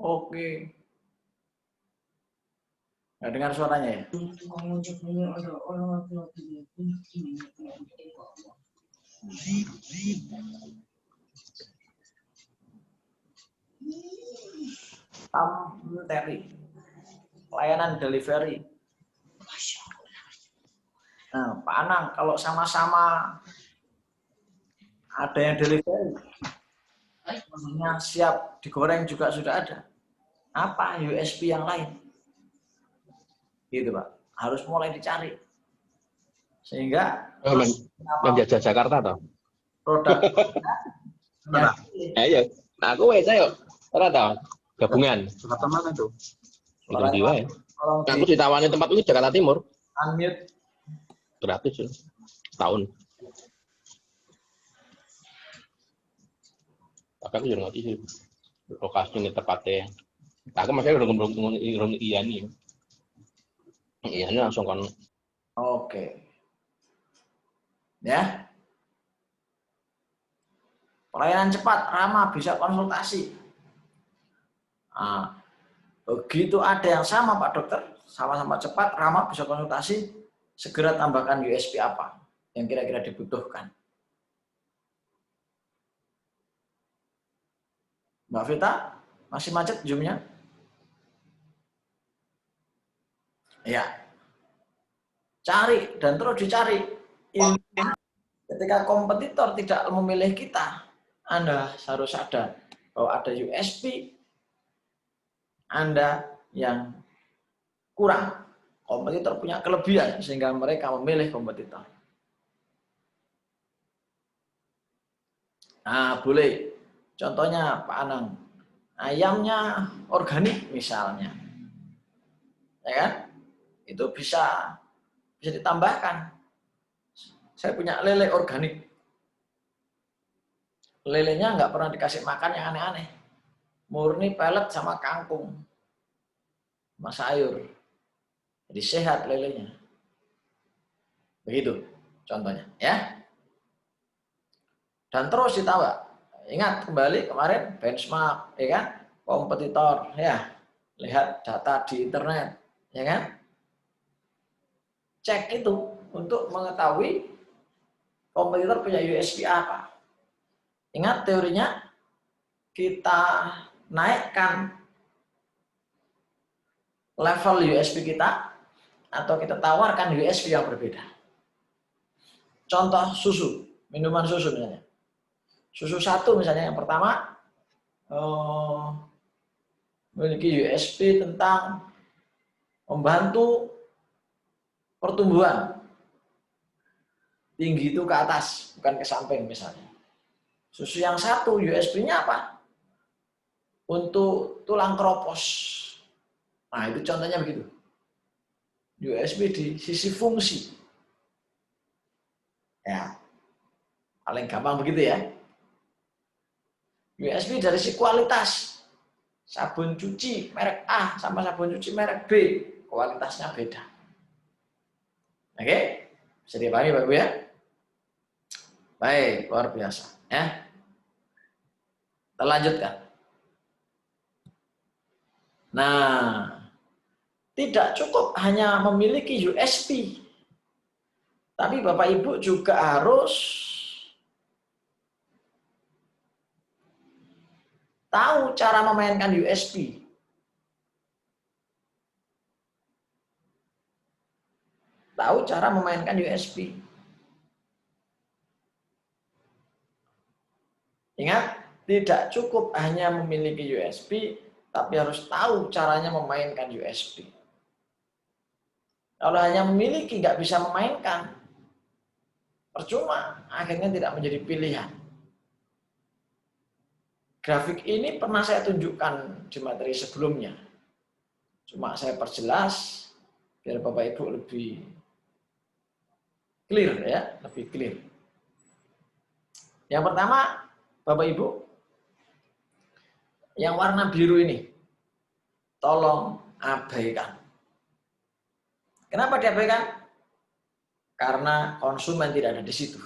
Oke. Nggak dengar suaranya ya? Teri. Pelayanan delivery. Nah, Pak Anang, kalau sama-sama ada yang delivery, maksudnya siap digoreng juga sudah ada. Apa USP yang lain? Gitu Pak, harus mulai dicari. Sehingga Menjajah Jakarta toh. produk Iya. Nah, aku wes ayo. Ora toh. Gabungan. Jakarta mana itu? Itu dia ya. Tolong Aku ditawani tempat itu Jakarta Timur. unmute. Gratis ya. Tahun. Tapi aku juga ngerti sih. Lokasi ini tepatnya. Aku masih udah iya nih. Iya ini langsung kan. Oke. Ya. Pelayanan cepat, ramah, bisa konsultasi. Nah, begitu ada yang sama Pak Dokter, sama-sama cepat, ramah, bisa konsultasi, segera tambahkan USP apa yang kira-kira dibutuhkan. Mbak Vita, masih macet Zoom-nya? Ya. Cari dan terus dicari. Ketika kompetitor tidak memilih kita, Anda harus sadar bahwa ada USP Anda yang kurang. Kompetitor punya kelebihan sehingga mereka memilih kompetitor. Nah, boleh. Contohnya Pak Anang, ayamnya organik misalnya. Ya kan? Itu bisa ditambahkan. Saya punya lele organik. Lelenya nggak pernah dikasih makan yang aneh-aneh. Murni pelet sama kangkung. Sama sayur. Jadi sehat lelenya. Begitu contohnya. Ya. Dan terus ditambah. Ingat kembali kemarin benchmark. Ya kan? Kompetitor. Ya. Lihat data di internet. Ya kan? Cek itu untuk mengetahui kompetitor punya USP apa. Ingat teorinya, kita naikkan level USP kita atau kita tawarkan USP yang berbeda. Contoh susu, minuman susu misalnya. Susu satu misalnya yang pertama memiliki USP tentang membantu pertumbuhan. Tinggi itu ke atas, bukan ke samping misalnya. Susu yang satu, USP-nya apa? Untuk tulang keropos. Nah, itu contohnya begitu. USP di sisi fungsi. Ya, paling gampang begitu ya. USP dari sisi kualitas. Sabun cuci merek A sama sabun cuci merek B, kualitasnya beda. Oke? Bisa dipahami Bapak Ibu ya? Baik, luar biasa. Ya. Kita lanjutkan. Nah, tidak cukup hanya memiliki USP. Tapi Bapak Ibu juga harus tahu cara memainkan USP. Tahu cara memainkan USP. Ingat, tidak cukup hanya memiliki USP, tapi harus tahu caranya memainkan USP. Kalau hanya memiliki, nggak bisa memainkan, percuma, akhirnya tidak menjadi pilihan. Grafik ini pernah saya tunjukkan di materi sebelumnya. Cuma saya perjelas, biar Bapak Ibu lebih clear ya, lebih clear. Yang pertama, Bapak Ibu, yang warna biru ini, tolong abaikan. Kenapa diabaikan? Karena konsumen tidak ada di situ.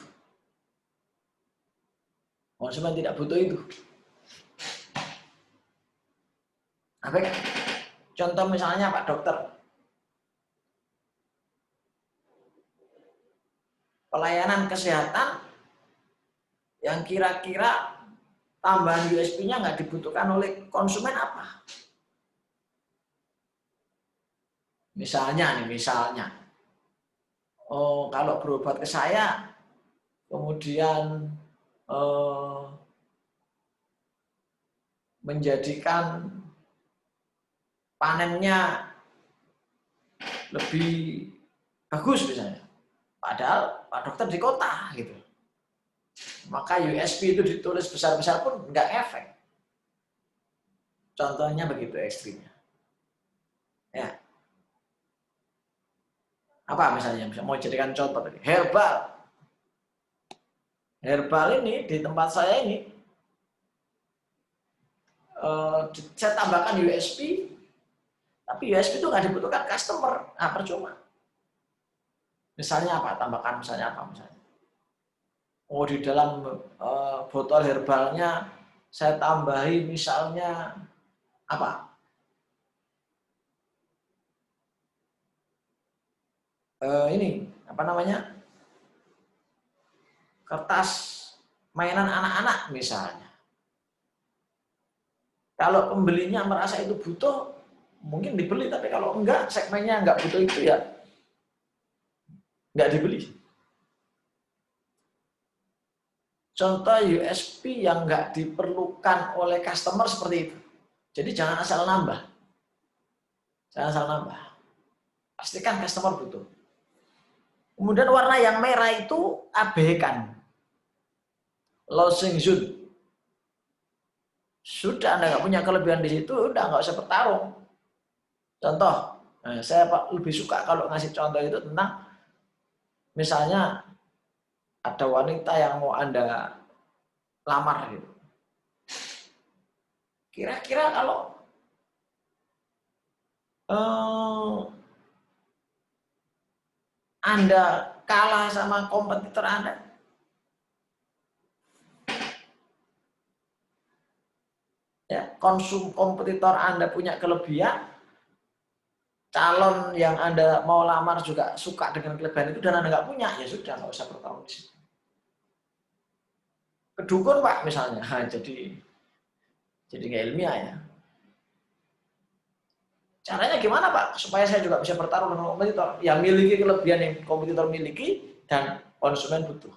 Konsumen tidak butuh itu. Apa kan? Contoh misalnya Pak Dokter, pelayanan kesehatan yang kira-kira tambahan USP-nya nggak dibutuhkan oleh konsumen apa? Misalnya, oh kalau berobat ke saya, kemudian menjadikan panennya lebih bagus misalnya. Padahal Pak Dokter di kota gitu. Maka USP itu ditulis besar-besar pun nggak efek. Contohnya begitu ekstrimnya. Ya. Apa misalnya? Mau jadikan contoh tadi. Herbal. Herbal ini di tempat saya ini saya tambahkan USP, tapi USP itu nggak dibutuhkan customer. Nah, percuma. Misalnya apa? Tambahkan misalnya apa? Misalnya. Oh, di dalam botol herbalnya saya tambahi misalnya apa? Ini apa namanya? Kertas mainan anak-anak misalnya. Kalau pembelinya merasa itu butuh, mungkin dibeli. Tapi kalau enggak, segmennya enggak butuh itu ya enggak dibeli. Contoh USP yang enggak diperlukan oleh customer seperti itu. Jadi jangan asal nambah. Jangan asal nambah. Pastikan customer butuh. Kemudian warna yang merah itu abaikan. Losing zone. Sudah Anda nggak punya kelebihan di situ, udah nggak usah bertarung. Contoh, saya lebih suka kalau ngasih contoh itu tentang misalnya ada wanita yang mau Anda lamar gitu. Kira-kira kalau Anda kalah sama kompetitor Anda, ya, kompetitor Anda punya kelebihan, calon yang Anda mau lamar juga suka dengan kelebihan itu dan Anda nggak punya, ya sudah nggak usah bertarung di situ. Kedukun Pak misalnya, jadi nggak ilmiah ya. Caranya gimana Pak supaya saya juga bisa bertarung dengan kompetitor yang miliki kelebihan yang kompetitor miliki dan konsumen butuh.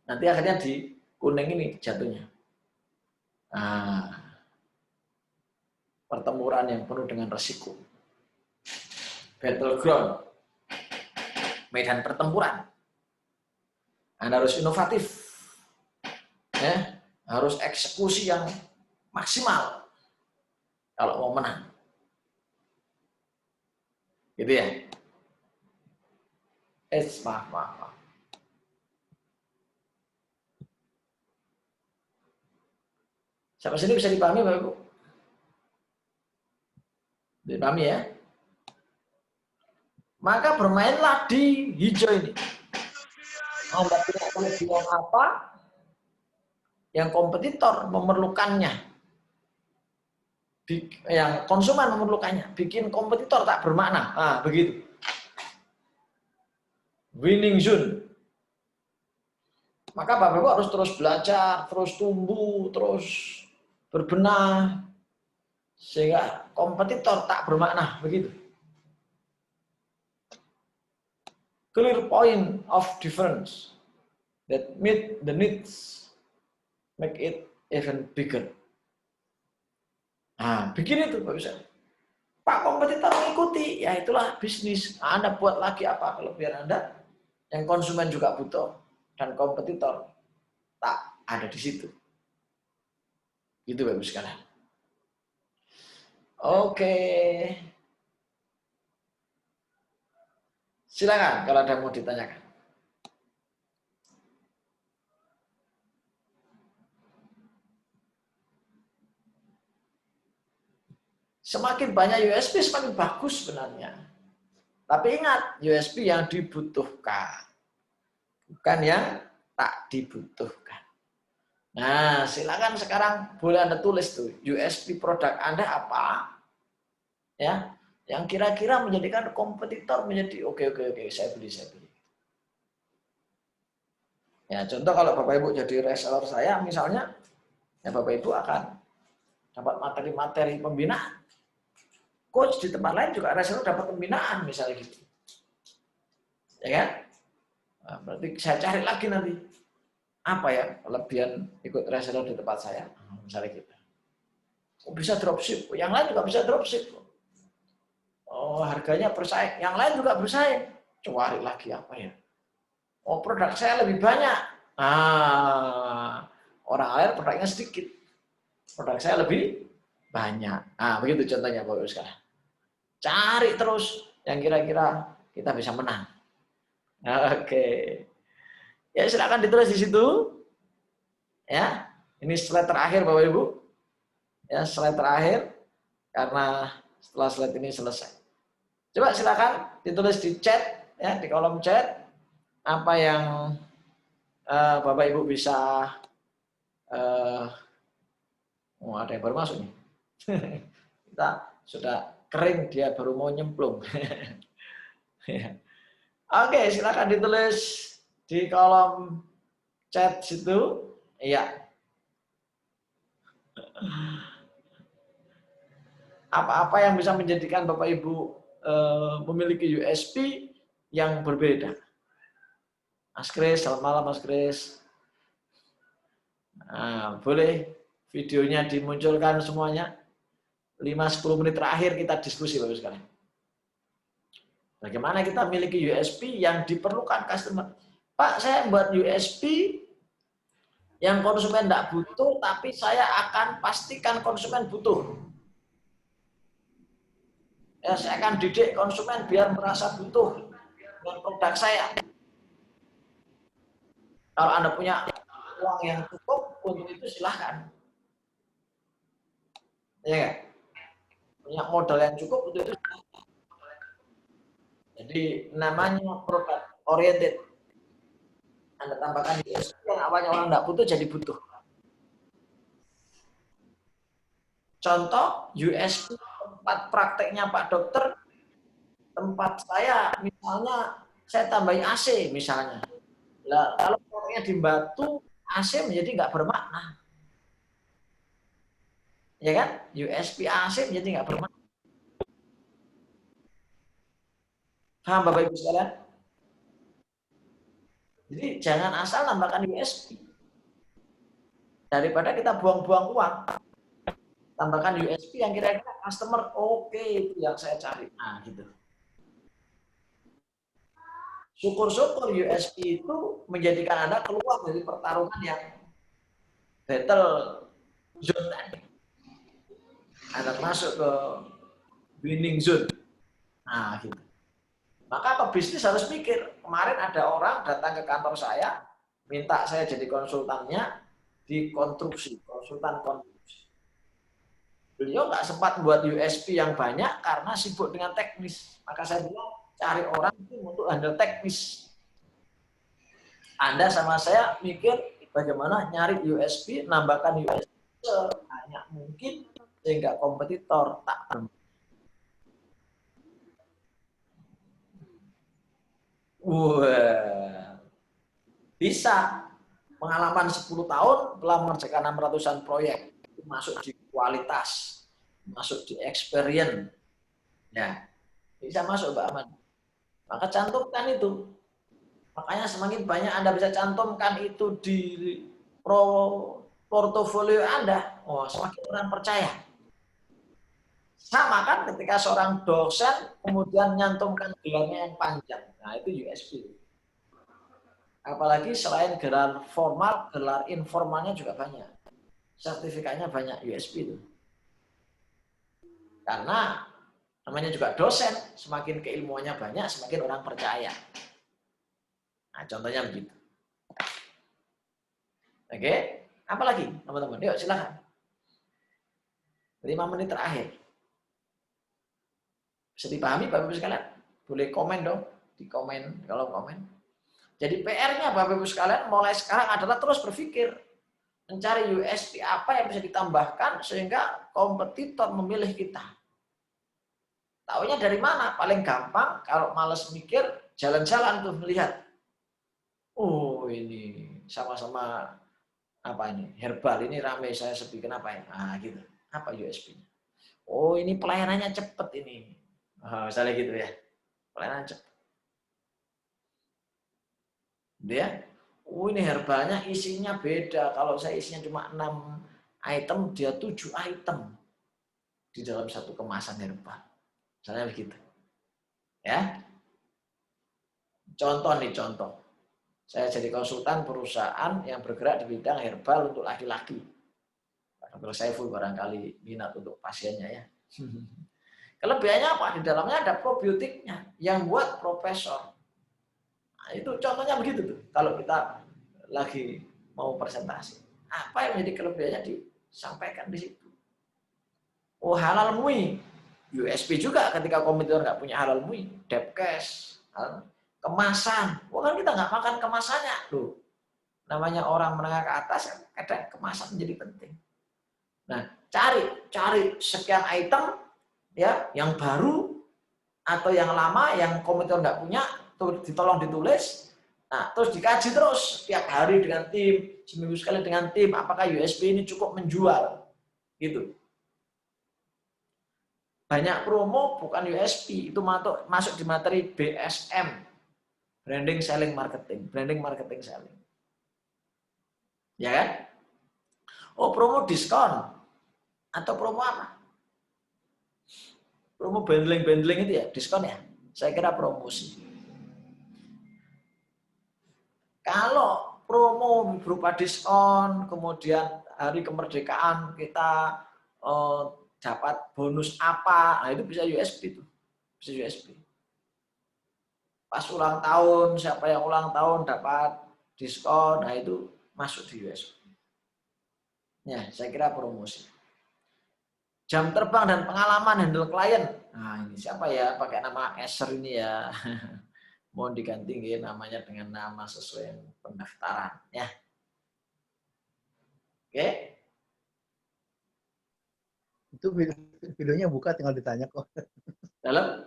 Nanti akhirnya di kuning ini jatuhnya. Nah, pertempuran yang penuh dengan resiko. Battleground, medan pertempuran. Anda harus inovatif, ya, harus eksekusi yang maksimal kalau mau menang. Gitu ya. Maaf. Sampai sini bisa dipahami Bapak Ibu? Dipahami ya? Maka bermainlah di hijau ini. Anda punya kelebihan apa yang kompetitor memerlukannya, yang konsumen memerlukannya, bikin kompetitor tak bermakna. Nah, begitu. Winning zone. Maka Bapak Ibu harus terus belajar, terus tumbuh, terus berbenah, sehingga kompetitor tak bermakna, begitu. Clear point of difference that meet the needs, make it even bigger. Nah, bikin itu Pak bisa. Pak kompetitor mengikuti, ya itulah bisnis. Anda buat lagi apa kelebihan Anda yang konsumen juga butuh dan kompetitor tak ada di situ. Gitu Bapak sekalian. Oke. Silakan kalau ada mau ditanyakan. Semakin banyak USP semakin bagus sebenarnya. Tapi ingat, USP yang dibutuhkan, bukan yang tak dibutuhkan. Nah, silakan sekarang boleh Anda tulis tuh USP produk Anda apa, ya, yang kira-kira menjadikan kompetitor menjadi oke, saya beli. Ya, contoh kalau Bapak Ibu jadi reseller saya, misalnya, ya Bapak Ibu akan dapat materi-materi pembinaan. Coach di tempat lain juga reseller dapat pembinaan, misalnya gitu. Ya kan? Nah, berarti saya cari lagi nanti. Apa ya kelebihan ikut reseller di tempat saya? Misalnya gitu. Oh, bisa dropship. Yang lain juga bisa dropship. Oh, harganya bersaing. Yang lain juga bersaing. Cari lagi apa ya? Oh, produk saya lebih banyak. Orang lain produknya sedikit. Produk saya lebih banyak. Begitu contohnya Bapak Ibu sekalian. Cari terus yang kira-kira kita bisa menang. Oke. Ya, silakan ditulis di situ. Ya. Ini slide terakhir Bapak Ibu. Ya, slide terakhir karena setelah slide ini selesai. Coba silakan ditulis di chat, ya, di kolom chat apa yang Bapak Ibu bisa. Ada yang baru masuk nih. Kita sudah kering, dia baru mau nyemplung. Oke, silakan ditulis di kolom chat situ. Iya. Apa-apa yang bisa menjadikan Bapak Ibu memiliki USP yang berbeda. Mas Kris, selamat malam Mas Kris. Boleh videonya dimunculkan semuanya. 5-10 menit terakhir kita diskusi Bapak Ibu sekalian. Bagaimana kita memiliki USP yang diperlukan customer. Pak, saya buat USP yang konsumen tidak butuh, tapi saya akan pastikan konsumen butuh. Ya, saya akan didik konsumen biar merasa butuh dengan produk saya. Kalau Anda punya uang yang cukup untuk itu silahkan. Ya, punya modal yang cukup untuk itu. Jadi namanya produk oriented. Anda tambahkan USP yang awalnya orang tidak butuh jadi butuh. Contoh USP tempat prakteknya Pak Dokter, tempat saya misalnya saya tambahin AC misalnya. Lah, kalau prakteknya di Batu, AC menjadi nggak bermakna. Ya kan? USP AC menjadi nggak bermakna. Paham Bapak Ibu sekalian? Jadi jangan asal tambahkan USP. Daripada kita buang-buang uang, tambahkan USP yang kira-kira customer oke, itu yang saya cari. Nah, gitu. Syukur-syukur USP itu menjadikan Anda keluar dari pertarungan yang battle zone tadi. Anda masuk ke winning zone. Nah, gitu. Maka pebisnis harus mikir. Kemarin ada orang datang ke kantor saya, minta saya jadi konsultannya di konstruksi, konsultan konstruksi. Beliau nggak sempat membuat USP yang banyak karena sibuk dengan teknis. Maka saya bilang, cari orang itu untuk handle teknis. Anda sama saya mikir bagaimana nyari USP, nambahkan USP sebanyak mungkin sehingga kompetitor tak termasuk. Wah, bisa. Pengalaman 10 tahun telah mengerjakan 600-an proyek. Masuk di kualitas, masuk di experience. Ya, bisa masuk Mbak Aman. Maka cantumkan itu. Makanya semakin banyak Anda bisa cantumkan itu di portofolio Anda, semakin orang percaya. Sama kan ketika seorang dosen kemudian nyantumkan gelarnya yang panjang. Nah, itu USP. Apalagi selain gelar formal, gelar informalnya juga banyak. Sertifikatnya banyak USP itu. Karena namanya juga dosen, semakin keilmuannya banyak, semakin orang percaya. Nah, contohnya begitu. Oke, apa lagi teman-teman? Yuk silakan. 5 menit terakhir. Bisa dipahami Bapak Ibu sekalian? Boleh komen dong, di komen, kalau komen. Jadi PR-nya Bapak Ibu sekalian mulai sekarang adalah terus berpikir. mencari USP apa yang bisa ditambahkan sehingga kompetitor memilih kita. Taunya dari mana? Paling gampang kalau males mikir, jalan-jalan tuh melihat. Oh ini sama-sama apa ini herbal, ini rame, saya bikin apa ya? Nah gitu. Apa USP-nya? Oh ini pelayanannya cepet ini. Misalnya gitu ya. Pelayanan cepet. Dia, oh ini herbalnya isinya beda. Kalau saya isinya cuma 6 item, dia 7 item di dalam satu kemasan herbal. Misalnya begitu. Ya. Contoh nih, contoh. Saya jadi konsultan perusahaan yang bergerak di bidang herbal untuk laki-laki. Dr. Saiful barangkali minat untuk pasiennya ya. Kelebihannya apa? Di dalamnya ada probiotiknya yang buat profesor. Nah, itu contohnya begitu tuh. Kalau kita lagi mau presentasi, apa yang menjadi kelebihannya disampaikan di situ. Oh halal MUI, USP juga ketika kompetitor nggak punya halal MUI, Depkes, kemasan. Wah kan kita nggak makan kemasannya loh. Namanya orang menengah ke atas, kadang kemasan menjadi penting. Nah, cari sekian item ya, yang baru atau yang lama yang kompetitor nggak punya, tolong ditulis. Nah, terus dikaji terus tiap hari dengan tim, seminggu sekali dengan tim, apakah USP ini cukup menjual, gitu. Banyak promo bukan USP, itu masuk di materi BSM, branding selling marketing, branding marketing selling. Ya kan? Oh, promo diskon atau promo apa? Promo bundling itu ya, diskon ya. Saya kira promosi. Kalau promo berupa diskon, kemudian hari kemerdekaan kita dapat bonus apa, nah itu bisa USP itu, bisa USP. Pas ulang tahun, siapa yang ulang tahun dapat diskon, nah itu masuk di USP. Ya, saya kira promosi. Jam terbang dan pengalaman handle klien. Nah ini siapa ya, pakai nama Acer ini ya. Mohon diganti namanya dengan nama sesuai pendaftaran ya. Oke. Itu videonya buka, tinggal ditanya kok. Dalam?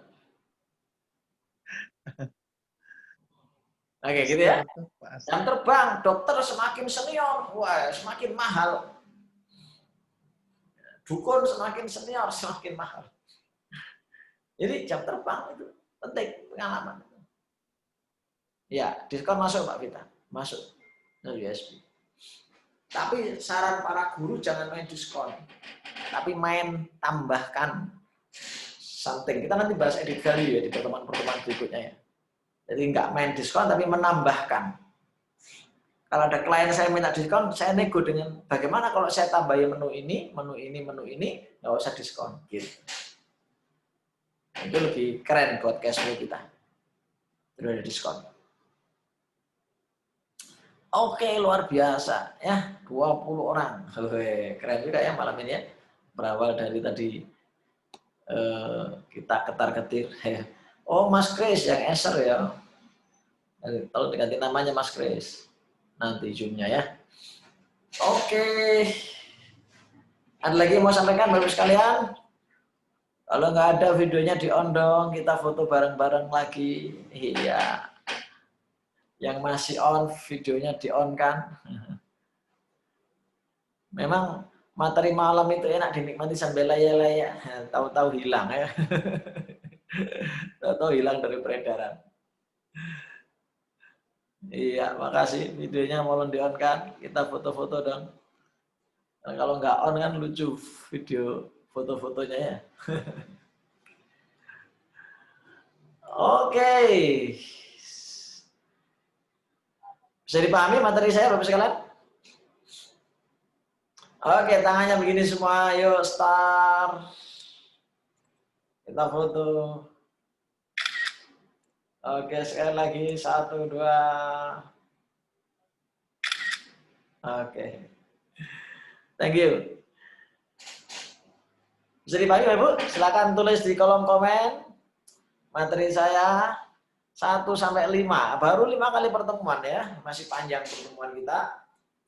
Oke, gitu ya. Jam terbang, dokter semakin senior, wah semakin mahal. Dukun semakin senior, semakin mahal. Jadi jam terbang itu penting, pengalaman. Ya, diskon masuk Pak Vita, masuk USP. Tapi saran para guru jangan main diskon, tapi main tambahkan something. Kita nanti bahas edit value ya di pertemuan-pertemuan berikutnya ya. Jadi nggak main diskon tapi menambahkan. Kalau ada klien saya minta diskon, saya nego dengan bagaimana kalau saya tambahin menu ini, nggak usah diskon. Gitu. Itu lebih keren buat cash flow kita. Itu ada diskon. Oke, luar biasa ya, 20 orang. Keren juga ya malam ini ya. Berawal dari tadi kita ketar-ketir. Oh, Mas Kris yang Acer ya. Tolong diganti namanya Mas Kris. Nanti Zoom-nya ya. Oke. Ada lagi yang mau sampaikan Bapak sekalian? Kalau nggak ada videonya di-on dong, kita foto bareng-bareng lagi. Iya. Yang masih on, videonya di-on kan. Memang materi malam itu enak dinikmati sambil laya-laya. Tahu-tahu hilang ya. Tahu-tahu hilang dari peredaran. Iya, makasih. Videonya mohon di-on kan. Kita foto-foto dong. Karena kalau nggak on kan lucu video foto-fotonya ya. Oke. Bisa dipahami materi saya Bapak sekalian? Oke, tangannya begini semua. Yuk, start. Kita foto. Oke, sekali lagi. 1, 2. Oke. Thank you. Bisa dipahami Ibu? Silakan tulis di kolom komen. Materi saya 1 sampai 5. Baru 5 kali pertemuan ya. Masih panjang pertemuan kita.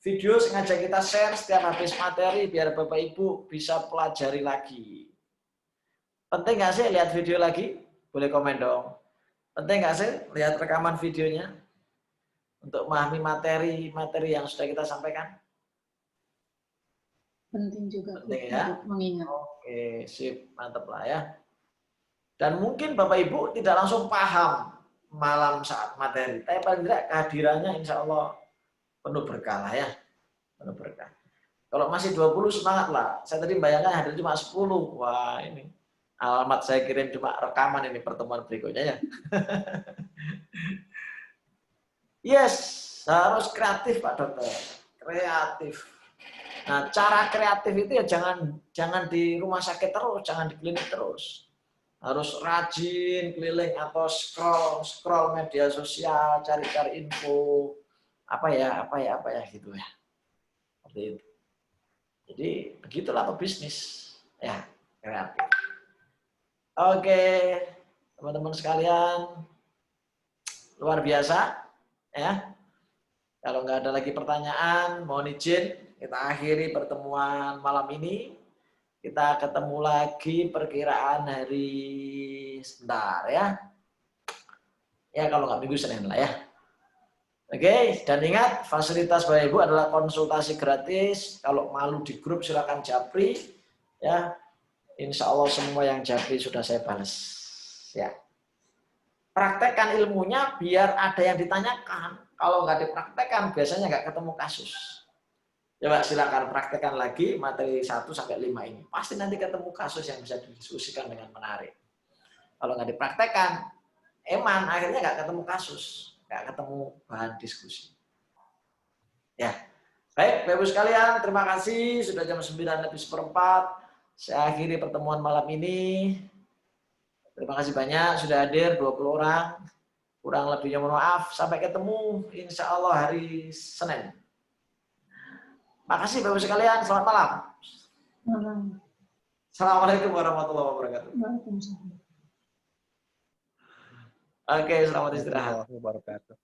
video sengaja kita share setiap habis materi biar Bapak Ibu bisa pelajari lagi. Penting nggak sih lihat video lagi? Boleh komen dong. Penting nggak sih lihat rekaman videonya untuk memahami materi yang sudah kita sampaikan? Penting juga Penting ya. untuk mengingat. Oke, sip, mantap lah ya. Dan mungkin Bapak Ibu tidak langsung paham malam saat materi, tapi paling tidak kehadirannya insya Allah penuh berkah lah ya. Penuh berkah. Kalau masih 20 semangat lah. Saya tadi bayangkan hadir cuma 10. Wah ini alamat saya kirim cuma rekaman ini pertemuan berikutnya ya. Yes, harus kreatif Pak Dokter. Kreatif. Nah, cara kreatif itu ya jangan di rumah sakit terus, jangan di klinik terus. Harus rajin keliling atau scroll media sosial, cari-cari info, apa ya gitu ya. Seperti itu. Jadi begitulah pebisnis ya, kreatif. Oke, teman-teman sekalian, luar biasa ya. Kalau nggak ada lagi pertanyaan, mohon izin kita akhiri pertemuan malam ini. Kita ketemu lagi perkiraan hari sebentar ya. Ya kalau nggak minggu Senin lah ya. Oke, dan ingat fasilitas Bapak Ibu adalah konsultasi gratis. Kalau malu di grup silakan japri ya. Insya Allah semua yang japri sudah saya balas ya. Praktekkan ilmunya biar ada yang ditanyakan. Kalau nggak dipraktekkan biasanya nggak ketemu kasus. Coba silakan praktekkan lagi materi 1 sampai 5 ini. Pasti nanti ketemu kasus yang bisa didiskusikan dengan menarik. Kalau nggak dipraktekkan, akhirnya nggak ketemu kasus, nggak ketemu bahan diskusi. Ya, baik, Bapak Ibu sekalian, terima kasih sudah jam 9:04. Saya akhiri pertemuan malam ini. Terima kasih banyak sudah hadir 20 orang. Kurang lebihnya mohon maaf. Sampai ketemu insya Allah hari Senin. Makasih Bapak Ibu sekalian, selamat malam. Malam. Assalamualaikum warahmatullahi wabarakatuh. Waalaikumsalam. Oke, selamat istirahat. Warahmatullahi wabarakatuh.